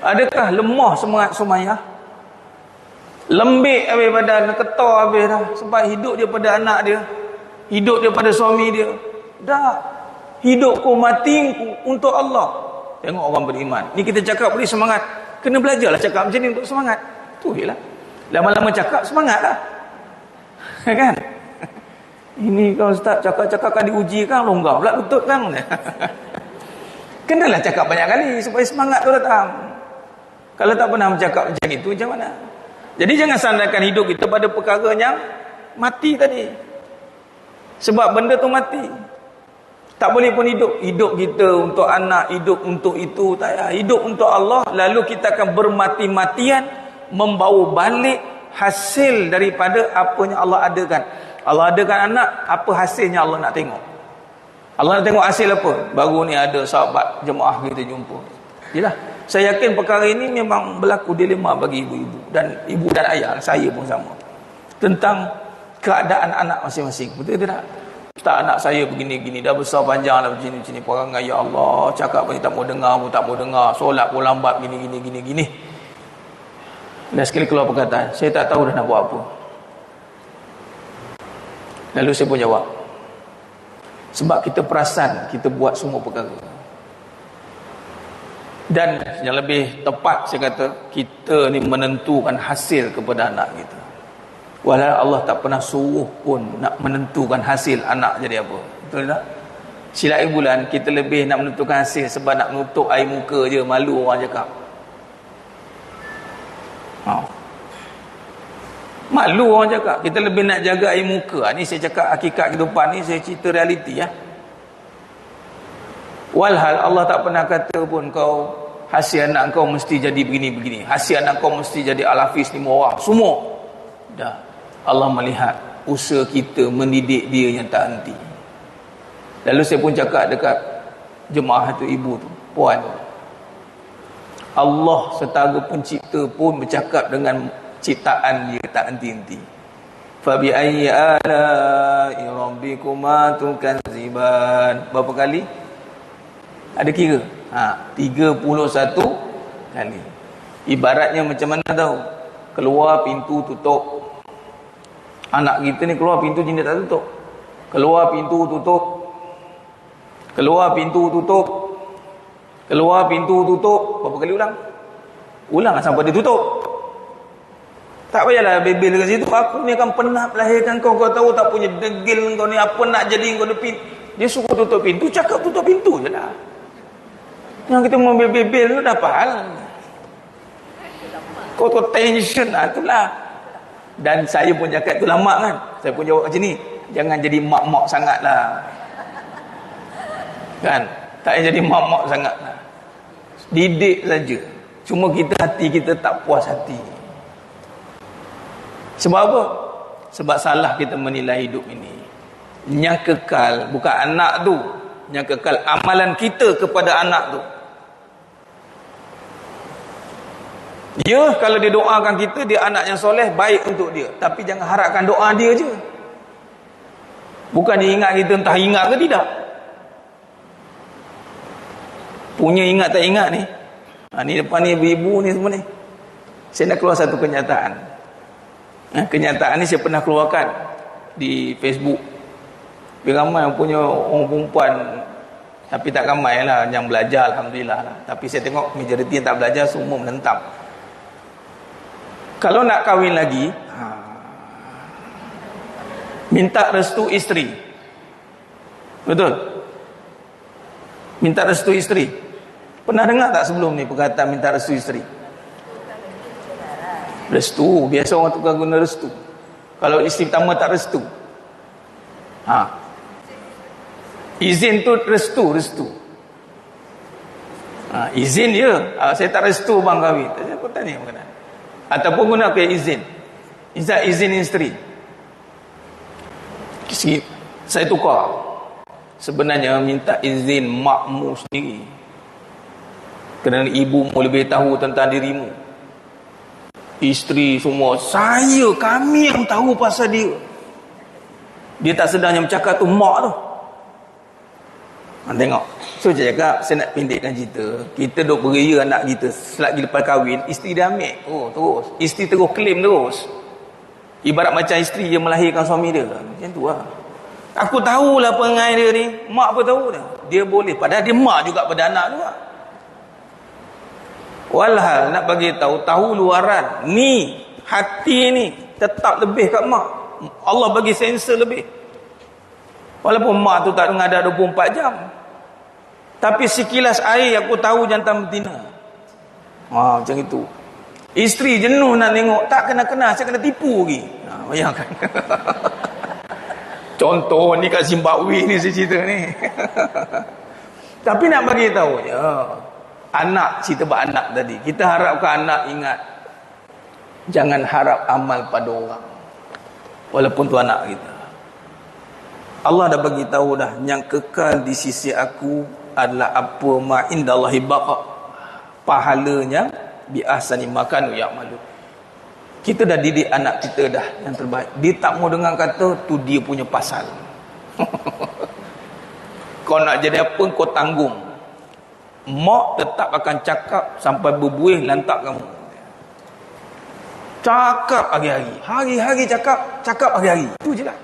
Adakah lemah semangat Sumayyah? Lembik habis badan, ketar habis dah. Sebab hidup dia pada anak dia, hidup dia pada suami dia. Dah, hidupku matiku untuk Allah. Tengok orang beriman. Ni kita cakap boleh semangat. Kena belajarlah cakap macam ni untuk semangat. Tu je lah. Lama-lama cakap semangat lah. Kan? Ini kalau ustaz cakap-cakap kan diuji kan, longgar pula lutut kan. Kenalah cakap banyak kali supaya semangat tu datang. Kalau tak pernah bercakap macam itu, macam mana? Jadi jangan sandarkan hidup kita pada perkara yang mati tadi. Sebab benda tu mati. Tak boleh pun hidup. Hidup kita untuk anak, hidup untuk itu, tak payah. Hidup untuk Allah, lalu kita akan bermati-matian membawa balik hasil daripada apa yang Allah adakan. Allah adakan anak, apa hasilnya Allah nak tengok. Allah nak tengok hasil apa? Baru ni ada sahabat jemaah kita jumpa. Yalah, saya yakin perkara ini memang berlaku dilema bagi ibu-ibu dan ibu dan ayah, saya pun sama. Tentang keadaan anak masing-masing. Betul tak? Ustaz, anak saya begini-gini, dah besar panjang dah begini-begini perangai, ya Allah, cakap pun tak mau dengar, pun tak mau dengar, solat pun lambat gini-gini. Dan sekali keluar perkataan, saya tak tahu dah nak buat apa. Lalu saya pun jawab, sebab kita perasan kita buat semua perkara. Dan yang lebih tepat saya kata, kita ni menentukan hasil kepada anak kita. Walau Allah tak pernah suruh pun nak menentukan hasil anak jadi apa. Betul tak? Silap bulan kita lebih nak menentukan hasil sebab nak menutup air muka je, malu orang cakap. Malu orang cakap. Kita lebih nak jaga air muka. Ni saya cakap hakikat kehidupan ni, saya cerita realiti ya. Walhal Allah tak pernah kata pun kau hasil anak kau mesti jadi begini-begini. Hasil anak kau mesti jadi Al-Hafiz 5 orang. Semua. Dah. Allah melihat usaha kita mendidik dia yang tak henti. Lalu saya pun cakap dekat jemaah tu, ibu tu, puan tu. Allah setara pencipta pun bercakap dengan ciptaan dia tak henti-henti. Fa bi ayyi ala'i rabbikuma tukadziban. Berapa kali? Ada kira? 31 kali. Ibaratnya macam mana tahu? Keluar pintu tutup. Anak kita ni keluar pintu jin dia tak tutup. Keluar pintu tutup. Keluar pintu tutup. Keluar pintu tutup. Berapa kali ulang? Ulang sampai dia tutup. Tak payahlah bebel dekat situ. Aku ni akan pernah melahirkan kau. Kau tahu tak punya degil kau ni apa nak jadi kau ni. Dia suruh tutup pintu, cakap tutup pintu je lah. Yang kita mau bebel tu dah faham. Kau tu tension lah, itulah. Dan saya pun cakap tu lama kan. Saya pun jawab macam ni. Jangan jadi mak-mak sangat lah. Kan? Tak payah jadi mak-mak sangat lah. Didik saja. Cuma kita hati kita tak puas hati. Sebab apa? Sebab salah kita menilai hidup ini. Yang kekal bukan anak tu. Yang kekal amalan kita kepada anak tu. Dia kalau dia doakan kita, dia anak yang soleh, baik untuk dia. Tapi jangan harapkan doa dia je. Bukan dia ingat kita, entah ingat ke tidak. Punya ingat tak ingat ni. Ni depan ni ibu-ibu ni semua ni. Saya nak keluar satu kenyataan. Kenyataan ni saya pernah keluarkan di Facebook. Lebih ramai yang punya orang perempuan, tapi tak ramai lah yang belajar, alhamdulillah lah. Tapi saya tengok majoriti yang tak belajar semua menentang. Kalau nak kahwin lagi, minta restu isteri. Betul? Minta restu isteri. Pernah dengar tak sebelum ni perkataan minta restu isteri? Restu, biasa orang tukar guna restu. Kalau isteri pertama tak restu, izin tu restu. Izin dia, saya tak restu bang kahwin. Aku tanya mengenai. Ataupun guna ke izin. Izin isteri. Saya tukar. Sebenarnya minta izin makmu sendiri. Kerana ibu mu lebih tahu tentang dirimu. Isteri semua, kami yang tahu pasal dia. Dia tak sedarnya bercakap tu mak tu. Tengok. So saya cakap, saya nak pendekkan cerita. Kita duk beria anak kita, selagi lepas kahwin, isteri dia ambil. Oh, terus. Isteri terus claim terus. Ibarat macam isteri dia melahirkan suami dia. Macam tu lah. Aku tahulah perangai dia ni. Mak pun tahu dah. Dia boleh. Padahal dia mak juga pada anak juga. Walhal nak bagi tahu luaran. Ni, hati ni tetap lebih kat mak. Allah bagi sensor lebih. Walaupun mak tu tak ada 24 jam. Tapi sekilas air aku tahu jantan betina. Macam itu. Isteri jenuh nak tengok, tak kena-kena, saya kena tipu lagi. Bayangkan. Contoh ni kat Zimbabwe ni saya cerita ni. Tapi nak bagi tahu anak, cerita bab anak tadi. Kita harapkan anak ingat, jangan harap amal pada orang. Walaupun tu anak kita. Allah dah bagi tahu dah, yang kekal di sisi aku adalah apa ma indallahi baqa. Pahalanya bi ahsani makanu ya'malu. Kita dah didik anak kita dah yang terbaik. Dia tak mau dengar kata tu dia punya pasal. Kau nak jadi apa kau tanggung. Mak tetap akan cakap sampai berbuih lantak kamu. Cakap hari-hari. Hari-hari cakap hari-hari. Itu je lah.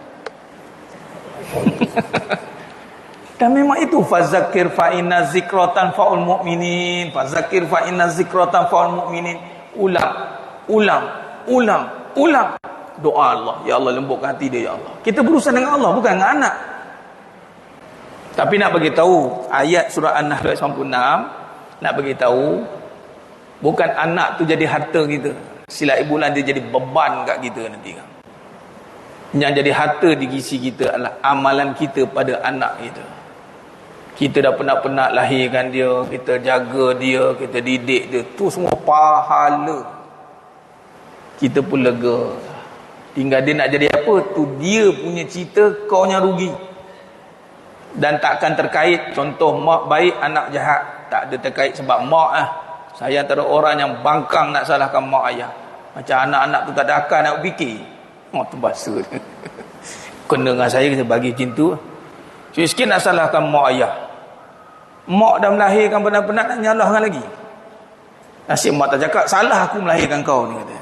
Dan memang itu fazakir fa inna zikratan faul mu'minin. Fazakir fa inna zikratan faul mu'minin. Ulang doa Allah. Ya Allah, lembutkan hati dia, ya Allah. Kita berurusan dengan Allah, bukan dengan anak. Tapi nak bagi tahu ayat surah An-Nahl 96, nak bagi tahu bukan anak tu jadi harta kita. Silat bulan dia jadi beban kat kita nanti kan. Yang jadi harta di gisi kita adalah amalan kita pada anak kita. Kita dah penat-penat lahirkan dia, kita jaga dia, kita didik dia, tu semua pahala. Kita pun lega. Tinggal dia nak jadi apa, tu dia punya cerita, kau yang rugi. Dan takkan terkait contoh mak baik anak jahat, tak ada terkait sebab mak saya antara orang yang bangkang nak salahkan mak ayah. Macam anak-anak tu tak ada akal nak fikir. Tu bahasa dia. Kena dengan saya, kita bagi cinta. Sikit nak salahkan mak ayah. Mak dah melahirkan penat-penat nak nyalahkan lagi. Nasib mak tak cakap, salah aku melahirkan kau ni kata.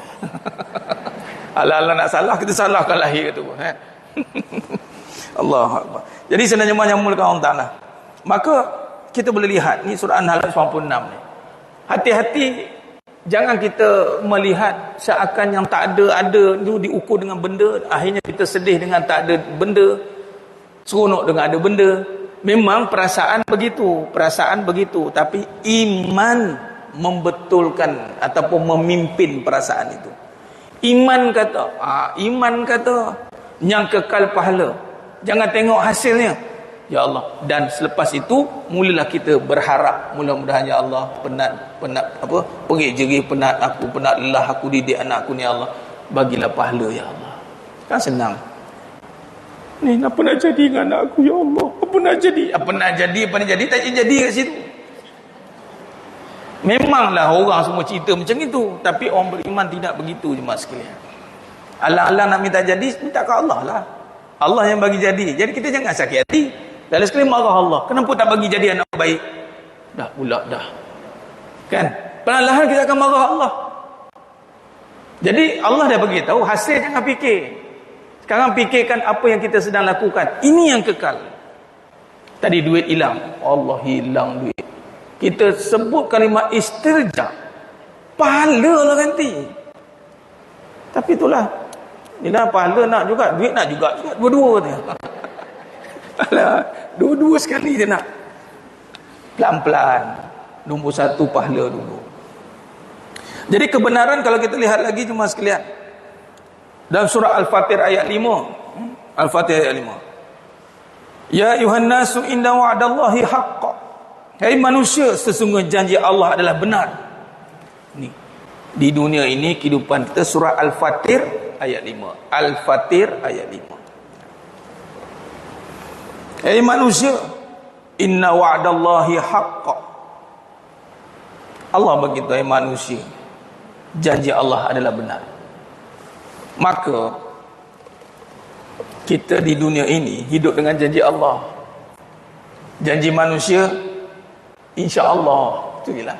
Ala-ala nak salah, kita salahkan lahir kata pun. Allah Akbar. Jadi sebenarnya menyamulkan Allah Ta'ala. Maka kita boleh lihat ni surah An-Nahl 96 ni. Hati-hati jangan kita melihat seakan yang tak ada itu diukur dengan benda. Akhirnya kita sedih dengan tak ada benda, seronok dengan ada benda. Memang perasaan begitu, tapi iman membetulkan ataupun memimpin perasaan itu. Iman kata yang kekal pahala. Jangan tengok hasilnya. Ya Allah. Dan selepas itu mulalah kita berharap, mudah-mudahan ya Allah, penat pergi jerih, penat lelah aku didik anak aku ni ya Allah, bagilah pahala ya Allah. Kan senang. Ni apa nak jadi dengan anak aku ya Allah? Apa nak jadi tak jadi kat situ. Memanglah orang semua cerita macam itu, tapi orang beriman tidak begitu jemaah sekalian. Allah nak minta jadi, minta ke Allah lah. Allah yang bagi jadi. Jadi kita jangan sakit hati. Dalam sekali marah Allah, kenapa tak bagi jadi anak baik? Dah pula dah. Kan? Perlahan kita akan marah Allah. Jadi Allah dah bagi tahu, hasil jangan fikir. Sekarang fikirkan apa yang kita sedang lakukan. Ini yang kekal. Tadi duit hilang. Allah hilang duit. Kita sebut kalimah istirja. Pahala lah nanti. Tapi itulah. Inilah pahala nak juga. Duit nak juga. Dua-dua tu. Alah, dua-dua sekali dia nak. Pelan-pelan. Nombor satu pahala dulu. Jadi kebenaran kalau kita lihat lagi cuma sekalian. Dalam surah Al-Fatir ayat 5. Al-Fatir ayat 5. Ya ayuhan nasu inna wa'dallahi haqqa. Hai manusia, sesungguhnya janji Allah adalah benar. Ni. Di dunia ini kehidupan kita, surah Al-Fatir ayat 5. Al-Fatir ayat 5. Hai manusia, inna wa'dallahi haqqa. Allah beritahu hai manusia, janji Allah adalah benar. Maka kita di dunia ini hidup dengan janji Allah. Janji manusia, insya-Allah, itu je lah.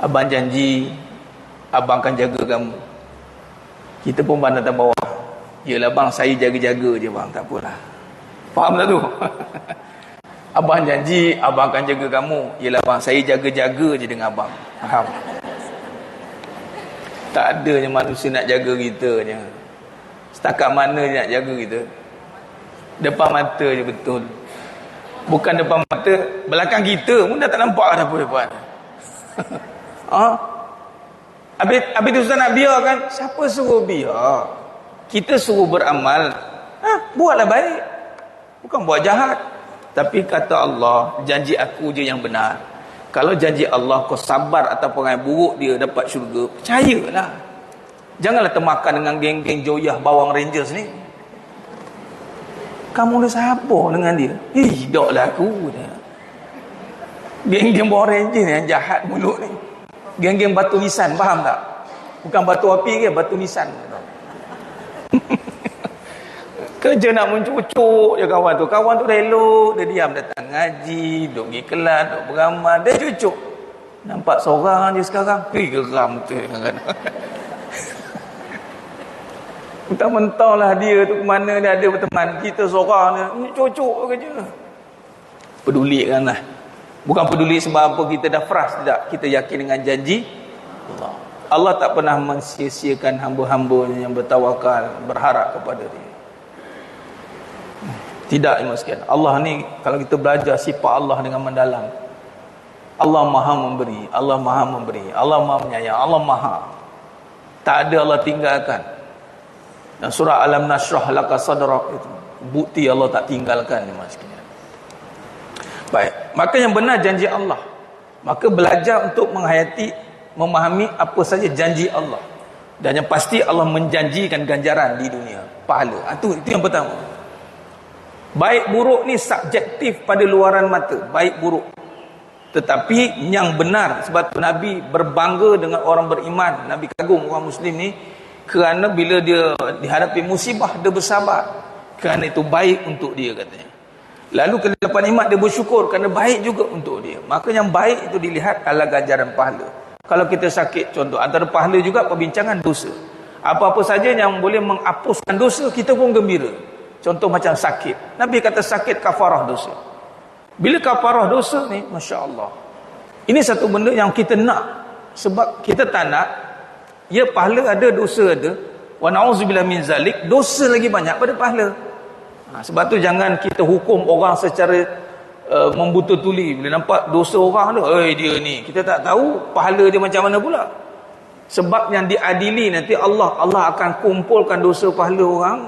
Abang janji abang akan jaga kamu. Kita pun pandang atas bawah. Yalah bang, saya jaga-jaga je bang, tak apalah. Faham tak tu? Abang janji abang akan jaga kamu. Yalah bang, saya jaga-jaga je dengan abang. Faham? Tak adanya manusia nak jaga kita je. Setakat mana dia nak jaga kita? Depan mata je betul. Bukan depan mata, belakang kita pun dah tak nampak dah apa depan. Habis tu Ustaz nak biar kan? Siapa suruh biar? Kita suruh beramal. Buatlah baik, bukan buat jahat. Tapi kata Allah, janji aku je yang benar. Kalau janji Allah kau sabar atas perangai buruk dia dapat syurga, percayalah. Janganlah termakan dengan geng-geng Joyah Bawang Rangers ni. Kamu dah sabar dengan dia. Tak lah aku dah. Geng-geng Bawang Rangers ni yang jahat mulut ni. Geng-geng batu nisan, faham tak? Bukan batu api ke, batu nisan. Kerja nak mencucuk je kawan tu. Kawan tu dah elok, dia diam datang ngaji, duduk pergi kelas, duduk beramal, dia cucuk. Nampak seorang je sekarang. Geram tu kadang-kadang. Mentah-mentahlah dia tu ke mana dia ada berteman. Kita seorang ni cucuk kerja. Pedulikanlah. Bukan peduli sebab apa kita dah frust, tidak. Kita yakin dengan janji Allah. Allah tak pernah mensia-siakan hamba-hambanya yang bertawakal, berharap kepada dia. Tidak, iman sekalian. Allah ni, kalau kita belajar sifat Allah dengan mendalam, Allah maha memberi, Allah maha memberi, Allah maha menyayang, Allah maha. Tak ada Allah tinggalkan. Dan surah Alam Nashrah Laka Sadrak itu bukti Allah tak tinggalkan, iman sekalian. Baik, maka yang benar janji Allah. Maka belajar untuk menghayati, memahami apa saja janji Allah. Dan yang pasti Allah menjanjikan ganjaran di dunia, pahala. Itu yang pertama. Baik buruk ni subjektif pada luaran mata, baik buruk. Tetapi yang benar, sebab tu Nabi berbangga dengan orang beriman. Nabi kagum orang Muslim ni kerana bila dia dihadapi musibah dia bersabar. Kerana itu baik untuk dia, katanya. Lalu kalau dapat nikmat dia bersyukur kerana baik juga untuk dia. Maka yang baik itu dilihat adalah ganjaran pahala. Kalau kita sakit, contoh antara pahala juga perbincangan dosa. Apa-apa saja yang boleh menghapuskan dosa, kita pun gembira. Contoh macam sakit. Nabi kata sakit kafarah dosa. Bila kafarah dosa ni, Masya Allah, ini satu benda yang kita nak. Sebab kita tak nak, ya pahala ada, dosa ada. Wa na'udzubillah min zalik, dosa lagi banyak pada pahala. Sebab tu jangan kita hukum orang secara membuta tuli. Bila nampak dosa orang tu, dia ni, kita tak tahu pahala dia macam mana pula. Sebab yang diadili nanti Allah akan kumpulkan dosa pahala orang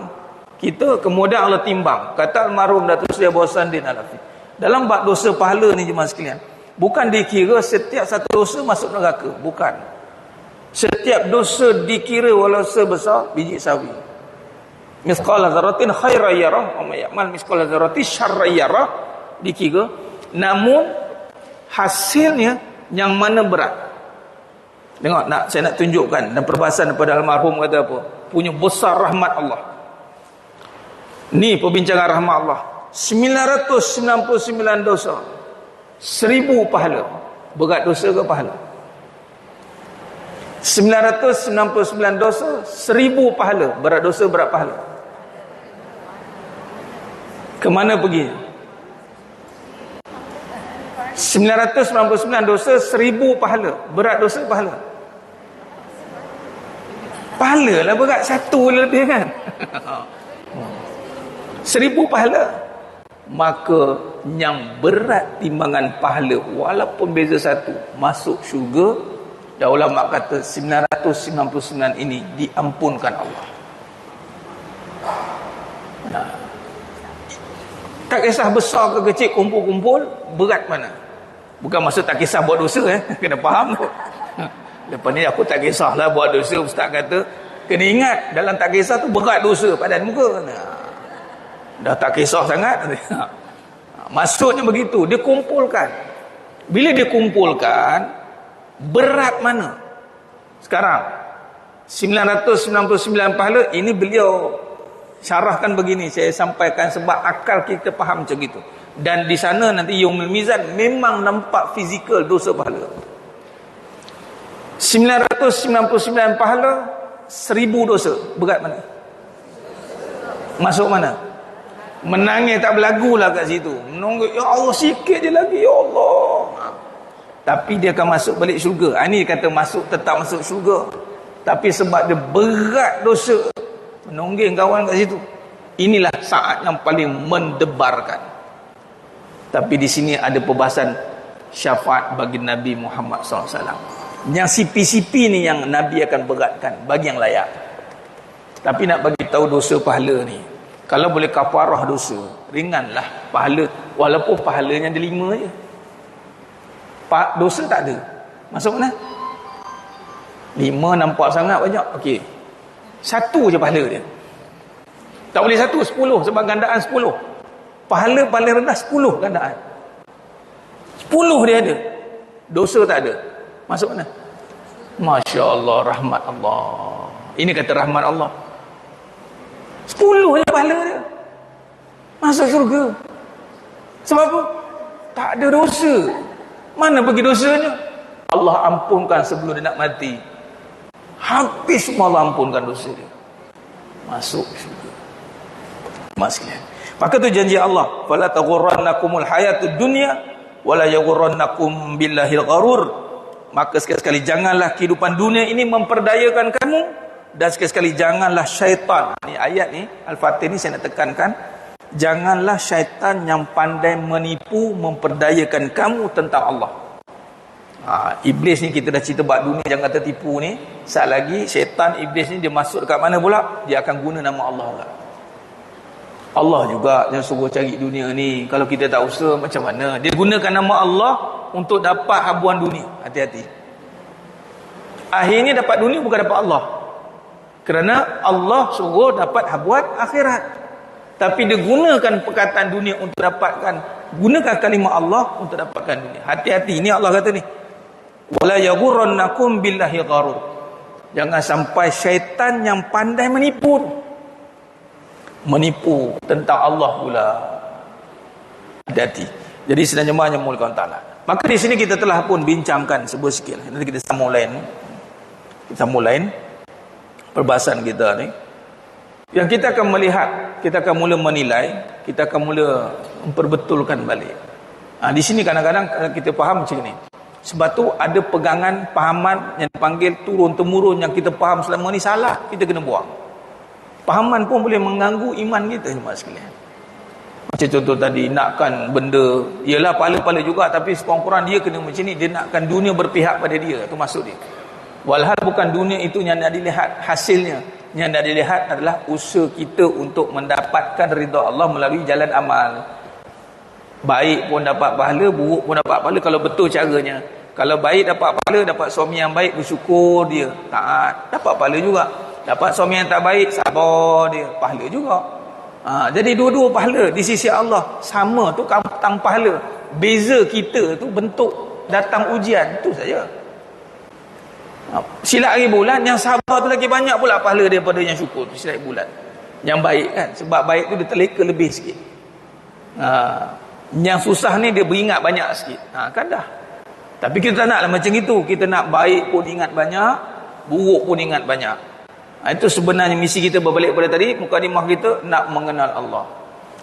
kita, kemudian Allah timbang. Kata almarhum Datuk Seri Abu Hasanuddin Alafi, dalam bab dosa pahala ni jemaah sekalian, bukan dikira setiap satu dosa masuk neraka, bukan. Setiap dosa dikira walau sebesar biji sawi. Misqala dzarratin khairan yarah wa may ya'mal misqala dzarratin syarran yarah, dikira. Namun hasilnya yang mana berat. Tengok, saya nak tunjukkan dan perbahasan daripada almarhum kata apa? Punya besar rahmat Allah. Ni perbincangan rahmat Allah. 999 dosa, 1000 pahala. Berat dosa ke pahala? 999 dosa, 1000 pahala. Berat dosa, berat pahala. Kemana pergi? 999 dosa, 1000 pahala. Berat dosa, pahala. Pahala lah berat, satu lebih kan. 1000 pahala. Maka yang berat timbangan pahala, walaupun beza satu, masuk syurga. Dan ulama kata 999 ini diampunkan Allah. Tak kisah besar ke kecil, kumpul-kumpul, berat mana? Bukan maksud tak kisah buat dosa, kena faham tu. Lepas ni aku tak kisahlah buat dosa. Ustaz kata kena ingat, dalam tak kisah tu berat dosa padan muka. Dah tak kisah sangat. Maksudnya begitu, dia kumpulkan. Bila dia kumpulkan, berat mana? Sekarang 999 pahala ini beliau syarahkan begini, saya sampaikan sebab akal kita faham macam itu. Dan di sana nanti Yaumul Mizan memang nampak fizikal dosa pahala. 999 pahala, 1000 dosa. Berat mana? Masuk mana? Menangis tak berlagu lah kat situ. Menunggu, ya Allah sikit je lagi, ya Allah. Tapi dia akan masuk balik syurga. Ini kata masuk, tetap masuk syurga. Tapi sebab dia berat dosa, menonggeng kawan kat situ. Inilah saat yang paling mendebarkan. Tapi di sini ada perbahasan syafaat bagi Nabi Muhammad SAW. Yang sipi-sipi ni yang Nabi akan beratkan bagi yang layak. Tapi nak bagi tahu dosa pahala ni, kalau boleh kafarah dosa, ringanlah pahala. Walaupun pahalanya ada 5 je. Dosa tak ada. Masuk mana? 5 nampak sangat banyak. Okey. 1 je pahala dia. Tak boleh 1, 10 sebab gandaan 10. Pahala paling rendah 10 gandaan. 10 dia ada. Dosa tak ada. Masuk mana? Masya Allah, rahmat Allah. Ini kata rahmat Allah. 10 je pahala dia. Masuk syurga. Sebab apa? Tak ada dosa. Mana pergi dosanya? Allah ampunkan sebelum dia nak mati. Habis semua Allah ampunkan dosa dia. Masuk syurga. Masuklah. Maka tu janji Allah, fala taghurrannakumul hayatud dunya wala yaghurrannakum billahil gharur. Maka sekali-sekali janganlah kehidupan dunia ini memperdayakan kamu, dan sekali-sekali janganlah syaitan. Ini ayat ni Al-Fatih ni saya nak tekankan, janganlah syaitan yang pandai menipu memperdayakan kamu tentang Allah. Iblis ni kita dah cerita bab dunia jangan tertipu ni. Saat lagi syaitan iblis ni dia masuk dekat mana pula? Dia akan guna nama Allah pula. Allah juga yang suruh cari dunia ni. Kalau kita tak usaha macam mana? Dia gunakan nama Allah untuk dapat habuan dunia. Hati-hati. Akhirnya dapat dunia bukan dapat Allah. Kerana Allah suruh dapat habuan akhirat. Tapi dia gunakan perkataan dunia untuk dapatkan, gunakan kalimah Allah untuk dapatkan dunia. Hati-hati. Ini Allah kata ni, wala yaghurrannakum billahi gharur. Jangan sampai syaitan yang pandai menipu tentang Allah pula. Hati-hati. Jadi sedang jemaah yang mulia taala. Maka di sini kita telah pun bincangkan sebuah sikit. Nanti kita sambung lain perbahasan kita ni. Yang kita akan melihat, kita akan mula menilai, kita akan mula memperbetulkan balik. Di sini kadang-kadang kita faham macam ni. Sebab tu ada pegangan pahaman yang dipanggil turun-temurun yang kita faham selama ni salah, kita kena buang. Pahaman pun boleh mengganggu iman kita jemaah sekalian. Macam contoh tadi, nakkan benda, ialah pahala-pahala juga, tapi sekurang-kurang dia kena macam ni, dia nakkan dunia berpihak pada dia, itu maksud dia. Walhal bukan dunia itu yang nak dilihat hasilnya. Yang nak dilihat adalah usaha kita untuk mendapatkan ridha Allah melalui jalan amal. Baik pun dapat pahala, buruk pun dapat pahala kalau betul caranya. Kalau baik dapat pahala, dapat suami yang baik, bersyukur dia, taat, dapat pahala juga. Dapat suami yang tak baik, sabar dia, pahala juga. Jadi dua-dua pahala di sisi Allah sama tu, tang pahala. Beza kita tu bentuk datang ujian tu saja. Silat hari bulan, yang sabar tu lagi banyak pula pahala daripada yang syukur tu, silat bulan. Yang baik kan, sebab baik tu dia terleka lebih sikit. Yang susah ni dia beringat banyak sikit. Kan dah. Tapi kita tak naklah macam itu. Kita nak baik pun ingat banyak, buruk pun ingat banyak. Itu sebenarnya misi kita berbalik pada tadi, mukadimah kita nak mengenal Allah.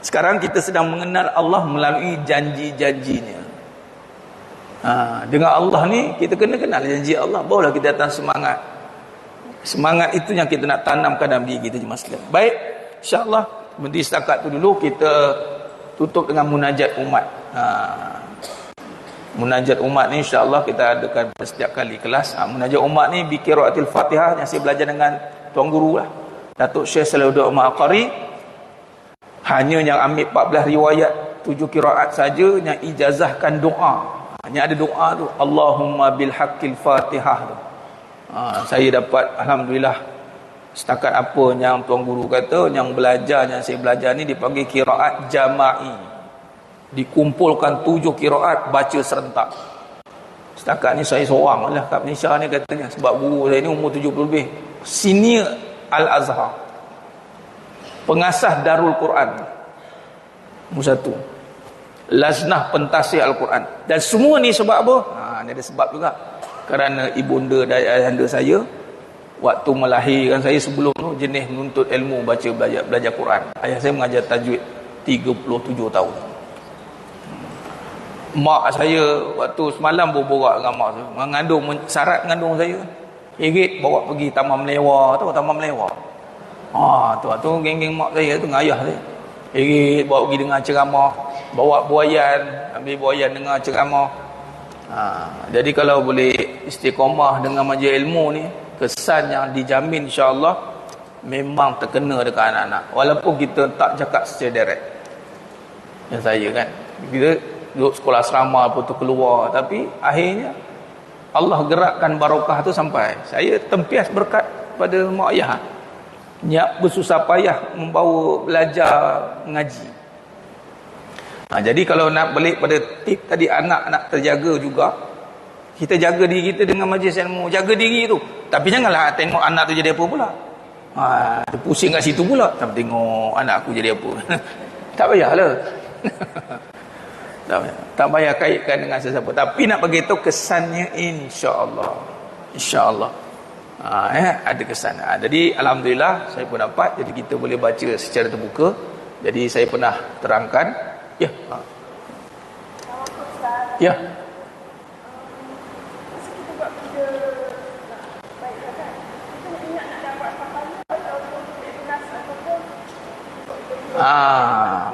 Sekarang kita sedang mengenal Allah melalui janji-janjinya. Dengan Allah ni kita kena kenal janji Allah, barulah kita datang semangat. Semangat itu yang kita nak tanamkan dalam diri kita jemaah sekalian. Baik, insya-Allah berhenti setakat tu dulu, kita tutup dengan munajat umat. Munajat umat ni insya-Allah kita adakan setiap kali kelas. Munajat umat ni bi qiraatil Fatihah yang saya belajar dengan tuan guru lah, Datuk Syekh Salahuddin Umar Qari. Hanya yang ambil 14 riwayat 7 qiraat saja yang ijazahkan doa. Hanya ada doa tu, Allahumma bil haqqil Fatihah tu. Saya dapat alhamdulillah setakat apa yang tuan guru kata, yang belajar, yang saya belajar ni dipanggil qiraat jama'i. Dikumpulkan 7 qiraat baca serentak. Setakat ni saya seorang lah kat Malaysia ni katanya, sebab guru saya ni umur 70 lebih, senior Al-Azhar, pengasas Darul Quran, nombor 1, Laznah pentasih Al-Quran. Dan semua ni sebab apa? Ni ada sebab juga. Kerana ibunda dan ayahanda saya waktu melahirkan saya, sebelum tu jenis menuntut ilmu, belajar Quran. Ayah saya mengajar tajwid 37 tahun. Mak saya waktu semalam berborak dengan mak saya, mengandung, syarat mengandung saya, Irit bawa pergi Taman Melewa. Tahu Taman Melewa? Tu geng-geng mak saya tu dengan ayah saya. Irit bawa pergi dengar ceramah, bawa buayan, ambil buayan dengar ceramah. Jadi kalau boleh istiqamah dengan majlis ilmu ni, kesan yang dijamin insya-Allah memang terkena dekat anak-anak. Walaupun kita tak cakap secara direct. Yang saya kan, kita duduk sekolah asrama apa tu keluar, tapi akhirnya Allah gerakkan barakah tu sampai. Saya tempias berkat pada mak ayah. Nyak bersusah payah membawa belajar ngaji. Jadi kalau nak balik pada tip tadi, anak nak terjaga juga, kita jaga diri kita dengan majlis ilmu, jaga diri tu. Tapi janganlah tengok anak tu jadi apa pula. Pusing kat situ pula, tak tengok anak aku jadi apa. Tak payahlah. Tak payah kaitkan dengan sesiapa. Tapi nak bagi tahu kesannya insya-Allah. Insya-Allah. Ada kesan. Jadi alhamdulillah saya pun dapat, jadi kita boleh baca secara terbuka. Jadi saya pernah terangkan. Ya. Ya.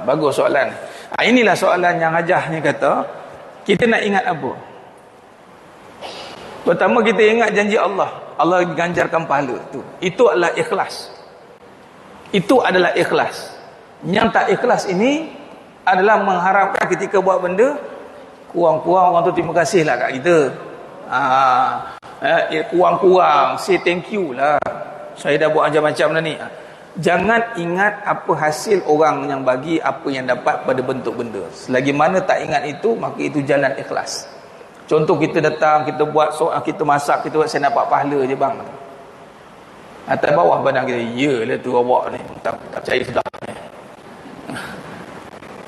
Bagus soalan. Inilah soalan yang Hajah ni kata, kita nak ingat apa? Pertama kita ingat janji Allah. Allah ganjarkan pahala tu. Itu adalah ikhlas. Itu adalah ikhlas. Yang tak ikhlas ini adalah mengharapkan ketika buat benda, kurang-kurang orang tu terima kasih lah kat kita. Kurang-kurang say thank you lah, saya dah buat macam-macam dah ni. Jangan ingat apa hasil orang yang bagi, apa yang dapat pada bentuk benda. Selagi mana tak ingat itu, maka itu jalan ikhlas. Contoh kita datang, kita buat soal, kita masak, kita buat, saya dapat pahala je bang. Atas bawah pandang kita, iyalah tu awak ni tak percaya sudah.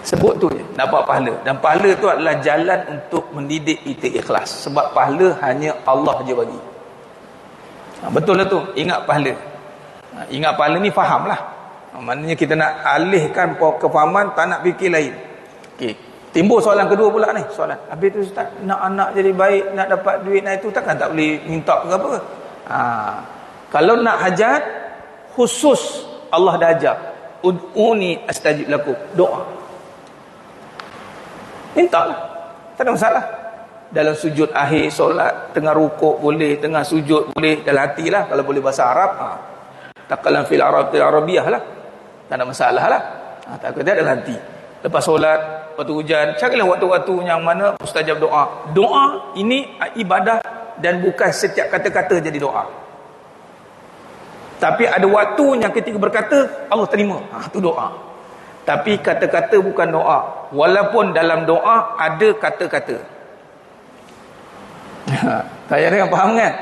Sebut tu je, dapat pahala. Dan pahala tu adalah jalan untuk mendidik kita ikhlas. Sebab pahala hanya Allah je bagi. Betul lah tu, ingat pahala. Ingat pahala ni fahamlah. Maknanya kita nak alihkan kefahaman, tak nak fikir lain. Okey. Timbul soalan kedua pula ni. Soalan, habis tu Ustaz, nak anak jadi baik, nak dapat duit, nak itu, takkan tak boleh minta ke apa? Kalau nak hajat, khusus Allah dah ajar. Ud'uni astajib lakum. Doa. Minta lah. Tak ada masalah. Dalam sujud akhir solat, tengah rukuk boleh, tengah sujud boleh, dalam hati lah. Kalau boleh bahasa Arab, takalam fil Arabiah lah. Tak ada masalah lah. Tak kena dalam hati. Lepas solat, waktu hujan, carilah waktu-waktu yang mana mustajab doa. Doa ini ibadah dan bukan setiap kata-kata jadi doa. Tapi ada waktu yang ketika berkata Allah terima. Itu doa. Tapi kata-kata bukan doa. Walaupun dalam doa ada kata-kata. Saya dengan faham kan?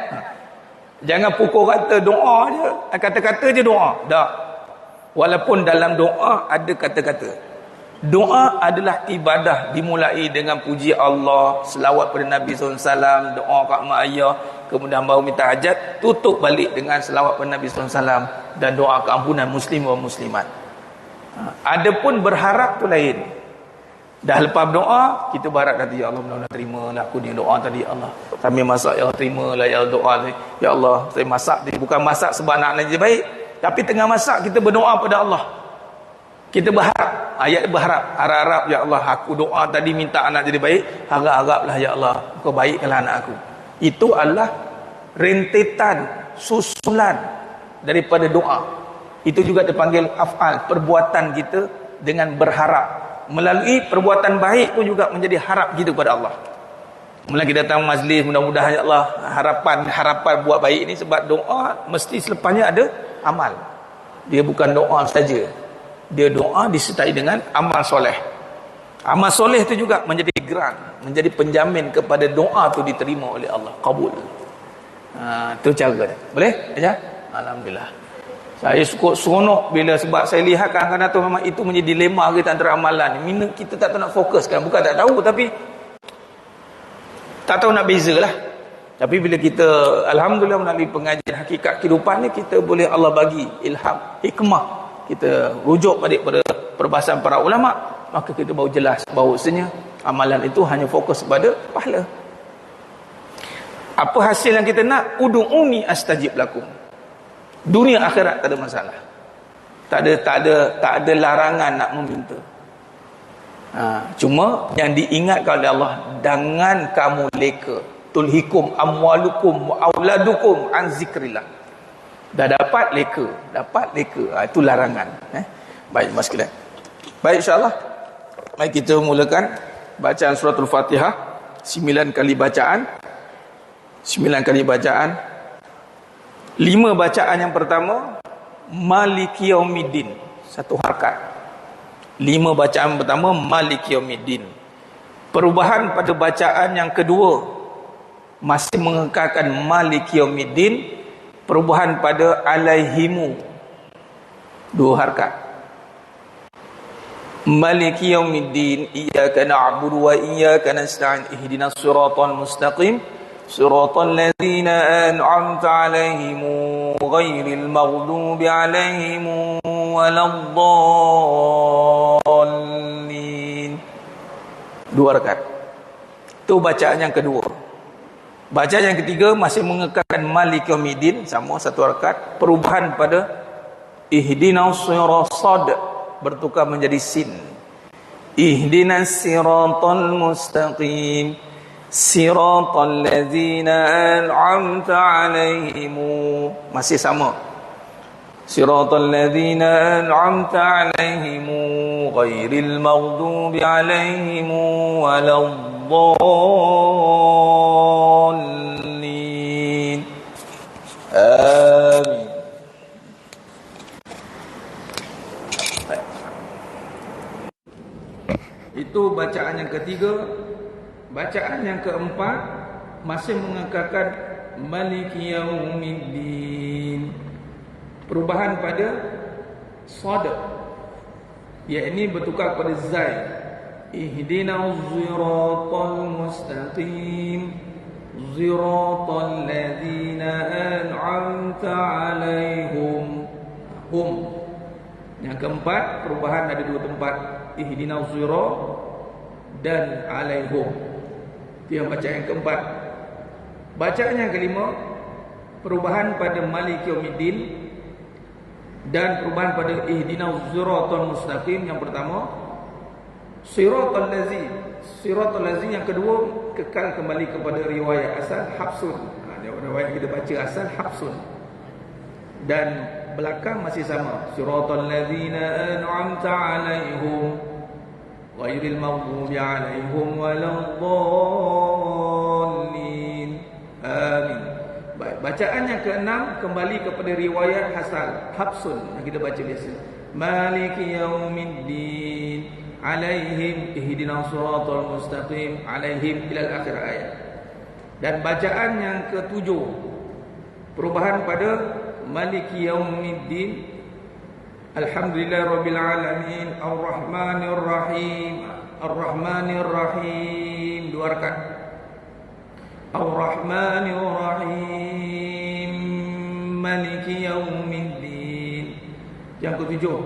Jangan pukul kata doa je, kata-kata je doa. Tak. Walaupun dalam doa ada kata-kata. Doa adalah ibadah, dimulai dengan puji Allah, selawat pada Nabi SAW, doa kat mak ayah, kemudian baru minta hajat, tutup balik dengan selawat pada Nabi SAW dan doa keampunan muslim wa muslimat. Adapun berharap tu lain. Dah lepas doa, kita berharap kata, ya Allah mudah-mudahan terimalah aku ni doa tadi, ya Allah. Sambil masak, ya Allah terimalah, ya Allah doa tadi. Ya Allah, saya masak tadi, bukan masak sebab nak jadi baik, tapi tengah masak kita berdoa pada Allah. Kita berharap, ayat berharap, harap ya Allah, aku doa tadi minta anak jadi baik, harap-haraplah ya Allah, kau baikkanlah anak aku. Itu adalah rentetan, susulan daripada doa. Itu juga dipanggil af'al, perbuatan kita dengan berharap. Melalui perbuatan baik pun juga menjadi harap kita kepada Allah. Mula kita datang majlis, mudah-mudahan ya Allah, harapan buat baik ni, sebab doa mesti selepasnya ada amal. Dia bukan doa saja. Dia doa disertai dengan amal soleh. Amal soleh itu juga menjadi grant, menjadi penjamin kepada doa tu diterima oleh Allah, kabul. Tu cara dia. Boleh? Ya? Alhamdulillah. Saya cukup seronok bila, sebab saya lihat kadang-kadang tu memang itu menjadi dilema kita antara amalan. Kita tak tahu nak fokuskan, bukan tak tahu, tapi tak tahu nak bezalah. Tapi bila kita alhamdulillah melalui pengajian hakikat kehidupan ni, kita boleh Allah bagi ilham, hikmah, kita rujuk pada perbahasan para ulama, maka kita baru jelas bahawasanya amalan itu hanya fokus pada pahala. Apa hasil yang kita nak? Ud'uni astajib lakum. Dunia akhirat tak ada masalah. Tak ada larangan nak meminta. Cuma yang diingatkan oleh Allah, jangan kamu leka. Tulhikum amwalukum wa auladukum an zikrillah. Dah dapat leka. Itu larangan. Baik, mas sekalian. Baik, insyaAllah. Mari kita mulakan bacaan suratul Fatihah. 9 kali bacaan. 5 bacaan yang pertama, Maliki Yaumiddin, 1 harakat. 5 bacaan pertama, Maliki Yaumiddin. Perubahan pada bacaan yang kedua, masih mengekalkan Maliki Yaumiddin. Perubahan pada alaihimu, 2 harakat. Maliki Yaumiddin, iyyaka na'budu wa iyyaka nasta'in, ihdinas siratal mustaqim, siratal ladzina an'amta 'alaihim ghairil maghdubi 'alaihim waladdallin. 2 rakaat. Itu bacaan yang kedua. Bacaan yang ketiga masih mengekalkan Malik Yaumiddin, sama 1 rakaat. Perubahan pada ihdinas siratal, bertukar menjadi sin. Ihdinas siratal mustaqim, siratal ladzina an'amta 'alaihim, masih sama. Siratal ladzina an'amta 'alaihim ghairil maghdubi 'alaihim waladdallin. Amin. Itu bacaan yang ketiga. Bacaan yang keempat masih mengekalkan Maliki Yaumiddin. Perubahan pada sad, yakni bertukar pada zai. Ihdinas siratal mustaqim, siratal ladzina an'amta 'alaihim. Yang keempat, perubahan ada 2 tempat, ihdinas siratal dan alaihum. Itu yang bacaan yang keempat. Bacaan yang kelima, perubahan pada Maliki Yaumiddin dan perubahan pada ihdinas siratal mustaqim. Yang pertama, siratal lazzi. Yang kedua, kekal kembali kepada riwayat asal Hafsun. Riwayat kita baca asal Hafsun. Dan belakang masih sama, siratal ladzina an'amta 'alaihim ghairil maghdubi 'alaihim waladdallin. Amin. Baik, bacaan yang keenam kembali kepada riwayat asal Hafsun yang kita baca biasa. Maliki Yaumiddin, 'alaihim ihdinas siratal mustaqim, 'alaihim ila akhir ayat. Dan bacaan yang ketujuh, perubahan pada Maliki Yaumiddin, alhamdulillahirabbil alamin, arrahmanir rahim, 2 rakaat. Arrahmanir rahim, Maliki Yaumiddin. Yang ketujuh,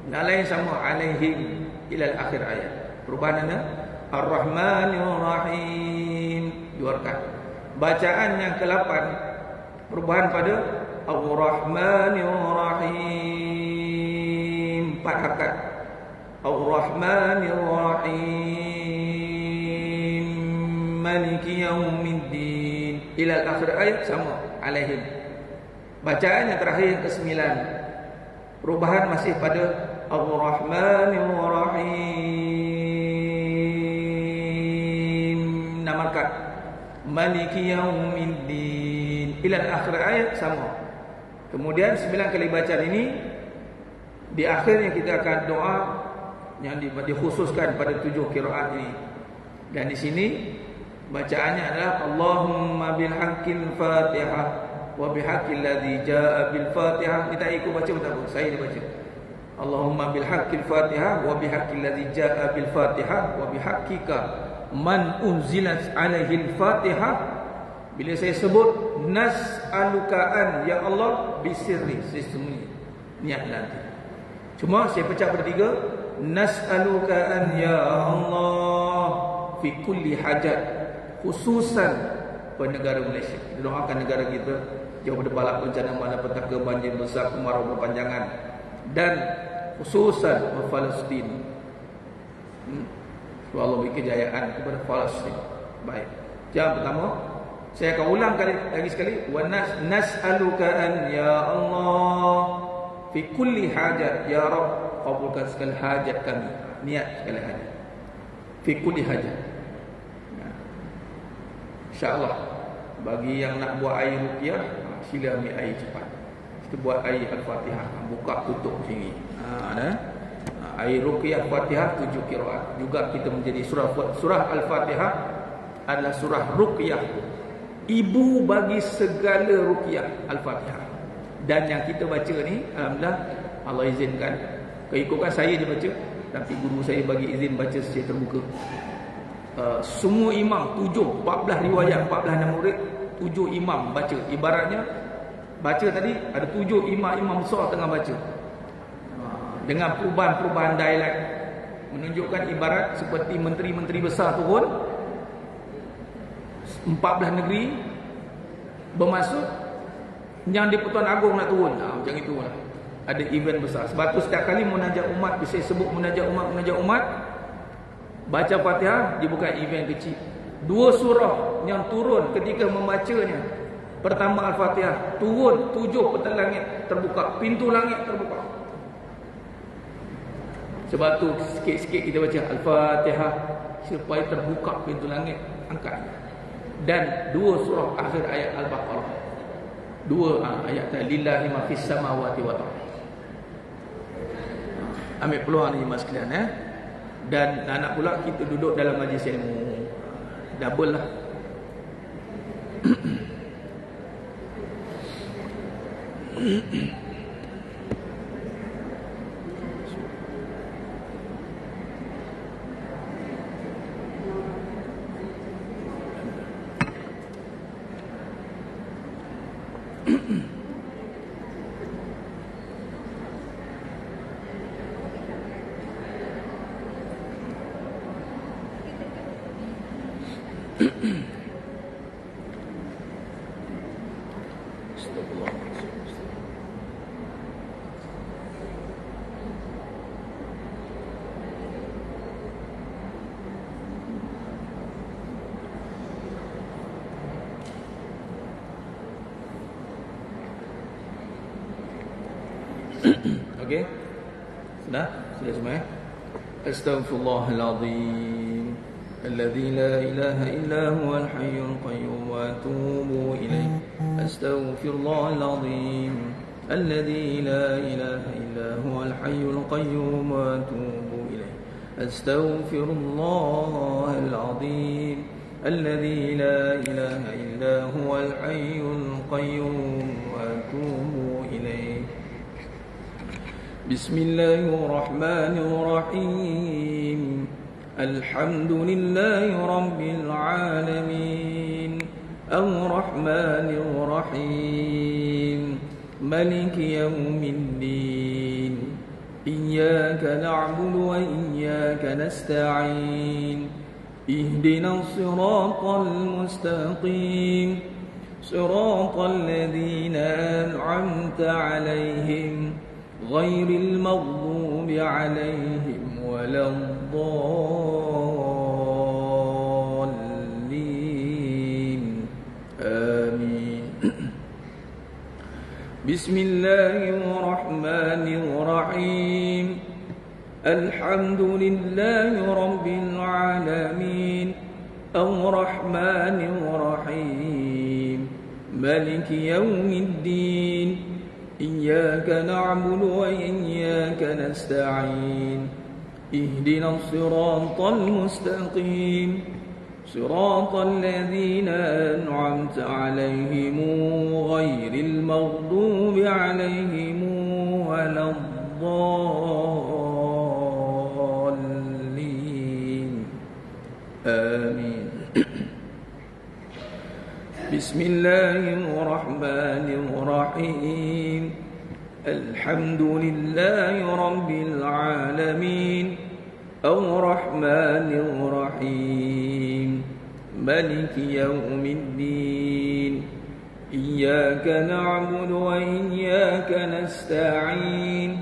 yang lain sama, alaihim ila akhir ayat. Perubahan ada arrahmanir rahim, 2 rakaat. Bacaan yang ke-8, perubahan pada Ar-Rahmanir Rahim, 4 rakaat. Ar-Rahmanir Rahim, Maliki Yaumiddin ila akhir ayat, sama, alaihim. Bacaan yang terakhir yang ke-9, perubahan masih pada Ar-Rahmanir Rahim, 6 rakaat. Maliki Yaumiddin ila akhir ayat, sama. Kemudian 9 kali bacaan ini, di akhirnya kita akan doa yang dikhususkan pada 7 qiraat ini. Dan di sini bacaannya adalah Allahumma bil haqqil Fatihah wa bihaqqil ladzi jaa bil Fatihah. Kita ikut baca betul. Saya dia baca. Allahumma bil haqqil Fatihah wa bihaqqil ladzi jaa bil Fatihah wa bihaqqika man unzilat alaihi al Fatihah. Bila saya sebut nas'aluka an, ya Allah, bisirri, sesungguhnya niat nanti. Cuma saya pecah bertiga. Nas'aluka an, ya Allah, fi kulli hajat, khususan penegara Malaysia. Kita doakan negara kita jauh daripada balak bencana malapetaka, banjir besar, kemarau berpanjangan, dan khususan Palestin. Allah beri kejayaan kepada Palestin. Baik. Yang pertama, saya akan ulang lagi sekali. Wa nas'aluka an, ya Allah, fi kulli hajat, ya Rabb, kabulkan segala hajat kami. Niat segala hajat. Fi kulli hajat. InsyaAllah, bagi yang nak buat air ruqyah, sila ambil air cepat. Kita buat air Al-Fatihah, buka tutup sini. Air ruqyah Fatihah 7 qiraat. Juga kita menjadi surah Al-Fatihah adalah surah ruqyah, ibu bagi segala ruqyah, Al-Fatihah. Dan yang kita baca ni, alhamdulillah, Allah izinkan, keikutkan saya dia baca, tapi guru saya bagi izin baca secara terbuka. Semua imam 14 riwayat, 14 murid, 7 imam baca. Ibaratnya baca tadi ada 7 imam besar tengah baca, dengan perubahan-perubahan dialek, menunjukkan ibarat seperti menteri-menteri besar turun, 14 negeri bermaksud yang di-Pertuan Agong nak turun. Macam itulah. Ada event besar. Sebab tu setiap kali munajat umat, bisa sebut munajat umat, baca Fatihah, dia bukan event kecil. 2 surah yang turun ketika membacanya. Pertama Al-Fatihah, turun 7 peta langit terbuka, pintu langit terbuka. Sebab tu sikit-sikit kita baca Al-Fatihah supaya terbuka pintu langit, angkat. Dan 2 surah akhir ayat Al-Baqarah, 2 ayat lillahi ma fis samawati wa ardh. Ambil peluang ni mas sekalian, Dan nak pula kita duduk dalam majlis ilmu, double lah. Okey. Sudah semua. Astaghfirullahalazim alladzi la ilaha illa huwal hayyul qayyum wa atubu ilaih. Astaghfirullahalazim alladzi la ilaha illa huwal hayyul qayyum wa atubu ilaih. Astaghfirullahalazim alladzi la ilaha illa huwal hayyul qayyum wa atubu ilaih. Bismillahirrahmanirrahim. Alhamdulillahi rabbil alamin. Ar-Rahmanir-Rahim. Maliki yaumiddin. Iyyaka na'budu wa iyyaka nasta'in. Ihdinas siratal mustaqim. Siratal ladzina an'amta 'alaihim غير المغضوب عليهم ولا الضالين آمين. بسم الله الرحمن الرحيم. الحمد لله رب العالمين. الرحمن الرحيم. مالك يوم الدين. إياك نعبد وإياك نستعين. اهدنا الصراط المستقيم. صراط الذين أنعمت عليهم غير المغضوب عليهم ولا الضالين آمين. بسم الله الرحمن الرحيم. الحمد لله رب العالمين الرحمن الرحيم مالك يوم الدين إياك نعبد وإياك نستعين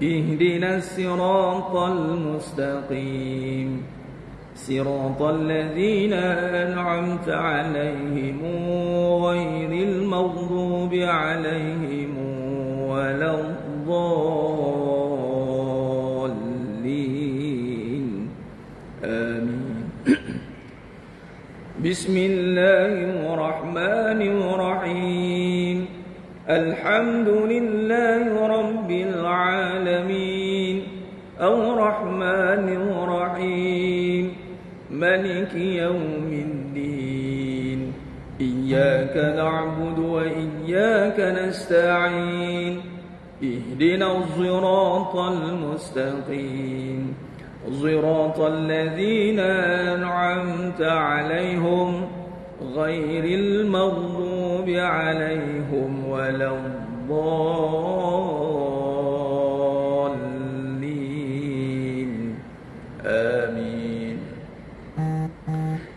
اهدنا الصراط المستقيم صراط الذين أنعمت عليهم غير المغضوب عليهم ولا الضالين آمين. بسم الله الرحمن الرحيم. الحمد لله رب العالمين الرحمن الرحيم مالك يوم الدين إياك نعبد وإياك نستعين اهدنا الصراط المستقيم صراط الذين أنعمت عليهم غير المغضوب عليهم ولا الضالين آمين.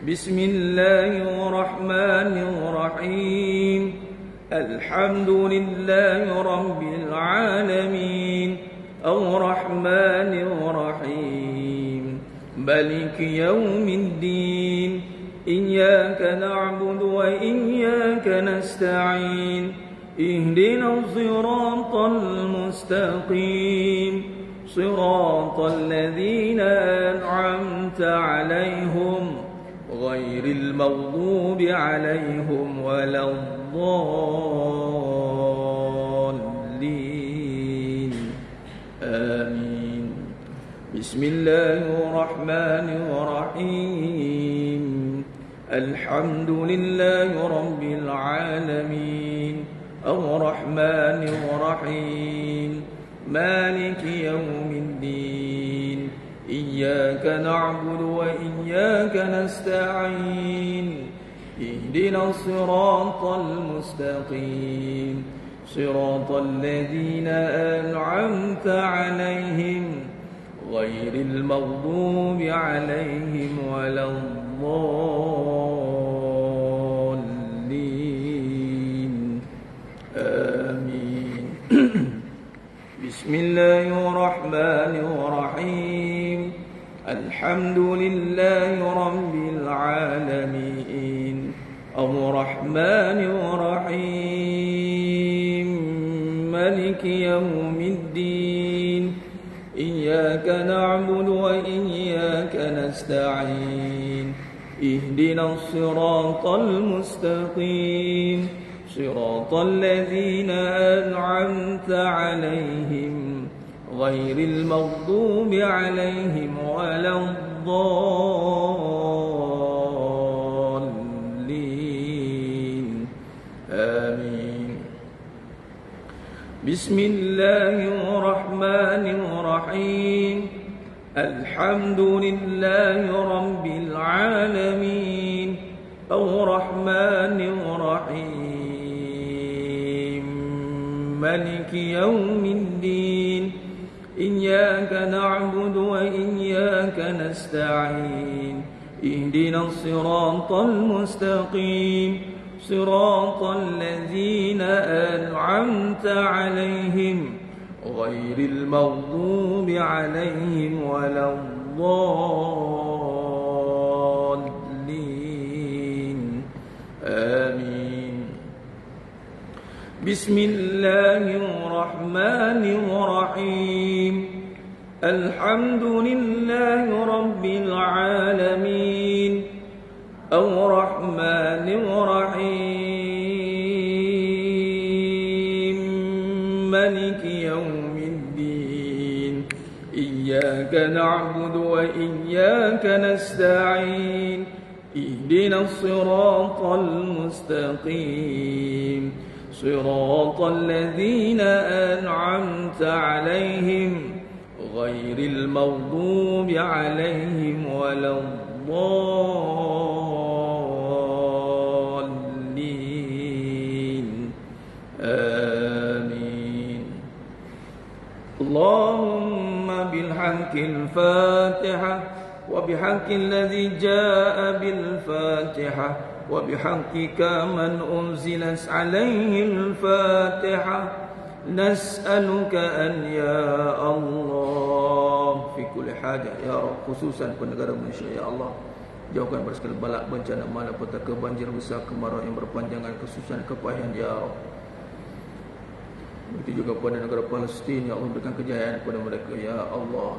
بسم الله الرحمن الرحيم. الحمد لله رب العالمين الرحمن الرحيم مالك يوم الدين إياك نعبد وإياك نستعين اهدنا الصراط المستقيم صراط الذين أنعمت عليهم غير المغضوب عليهم ولا الضالين آمين. بسم الله الرحمن الرحيم. الحمد لله رب العالمين الرحمن الرحيم مالك يوم الدين إياك نعبد وإياك نستعين اهدنا الصراط المستقيم صراط الذين أنعمت عليهم غير المغضوب عليهم ولا الضالين آمين. بسم الله الرحمن الرحيم. الحمد لله رب العالمين الرحمن الرحيم مالك يوم الدين إياك نعبد وإياك نستعين اهدنا الصراط المستقيم صراط الذين أنعمت عليهم غير المغضوب عليهم ولا الضالين آمين. بسم الله الرحمن الرحيم. الحمد لله رب العالمين الرحمن الرحيم مالك يوم الدين إياك نعبد وإياك نستعين اهدنا الصراط المستقيم صراط الذين أنعمت عليهم غير المغضوب عليهم ولا الضالين آمين. بسم الله الرحمن الرحيم. الحمد لله رب العالمين الرحمن الرحيم مالك يوم الدين إياك نعبد وإياك نستعين اهدنا الصراط المستقيم صراط الذين أنعمت عليهم غير المغضوب عليهم ولا الضالين آمين. اللهم بالحق الفاتحة وبحق الذي جاء بالفاتحة وبحقك من أنزلت عليه الفاتحة نسألك أن يا الله في كل حاجة يا رب khususan negara Malaysia ya Allah, jauhkan dari segala bala bencana malapetaka, banjir besar, kemarau yang berpanjangan, kesusahan, kepayahan ya Rabb. Begitu juga pada negara Palestin ya Allah, berikan kejayaan kepada mereka ya Allah.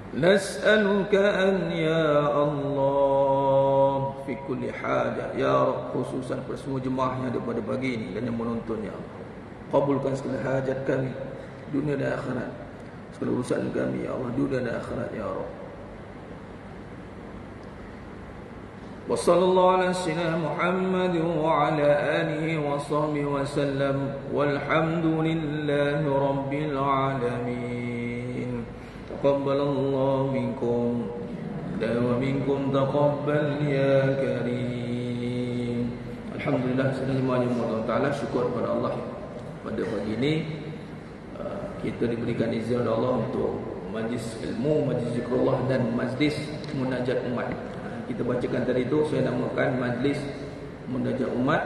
Nas'aluka an ya Allah fi kulli haja ya Rabb, khususan pada semua jemaah yang ada pada pagi ini dan yang menonton ya Allah. Kabulkan segala hajat kami dunia dan akhirat, segala urusan kami ya Allah dunia dan akhirat ya Rabb. Wa sallallahu ala sayyidina Muhammad wa ala alihi wa sahbihi wa sallam walhamdulillahi rabbil alamin. Taqabbalallahu minkum wa minkum taqabbal ya karim. Alhamdulillah, semuanya Allah Ta'ala, syukur kepada Allah. Pada pagi ini kita diberikan izin oleh Allah untuk majlis ilmu, majlis zikrullah dan majlis munajat umat. Kita bacakan tadi itu, saya namakan majlis munajat umat.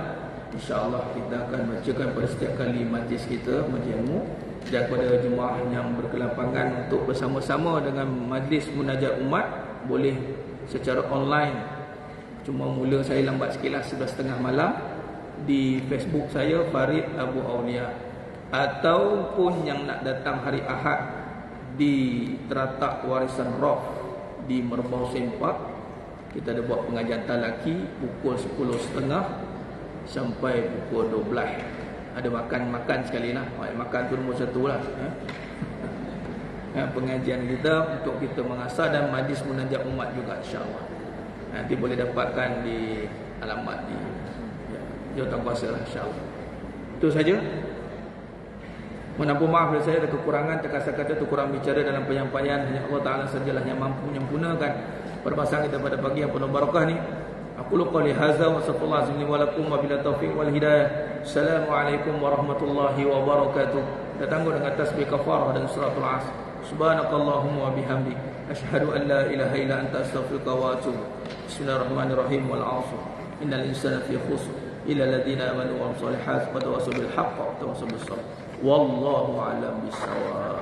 InsyaAllah kita akan bacakan pada setiap kali majlis kita, majlis ilmu. Dan kepada jemaah yang berkelapangan untuk bersama-sama dengan majlis munajat umat, boleh secara online. Cuma mula saya lambat sikit lah, 11.30 malam, di Facebook saya Farid Abu Aulia. Ataupun yang nak datang hari Ahad di Teratak Warisan Roh di Merbau Sempak, kita ada buat pengajian talaki pukul 10.30 sampai pukul 12. Ada makan sekali lah. Makan tu nombor satu lah. Pengajian kita untuk kita mengasah dan majlis munajat umat juga insyaAllah. Nanti boleh dapatkan di alamat di jawatan kuasa lah insyaAllah. Itu saja. Menampung maaf dari saya ada kekurangan, terkasar kata tu kurang bicara dalam penyampaian. Hanya Allah Ta'ala sajalah yang mampu menyempurnakan perbahasan kita pada pagi yang penuh barakah ni. Aku lupa li hadza wa sallallahu alaihi wa lakum wa bila taufiq wal hidayah. Assalamualaikum warahmatullahi wabarakatuh. Kita tangguh dengan tasbih kafarah dan suratul asr. Subhanakallahumma wa bihamdik asyhadu an la ilaha illa anta astaghfiruka wa atubu. Bismillahirrahmanirrahim. Wal 'asr. Innal insana fi khusr illa alladhina amanu wa amilus solihat wa tawassaw bil haqq wa tawassaw bis sabr. Wallahu a'lam bissawab.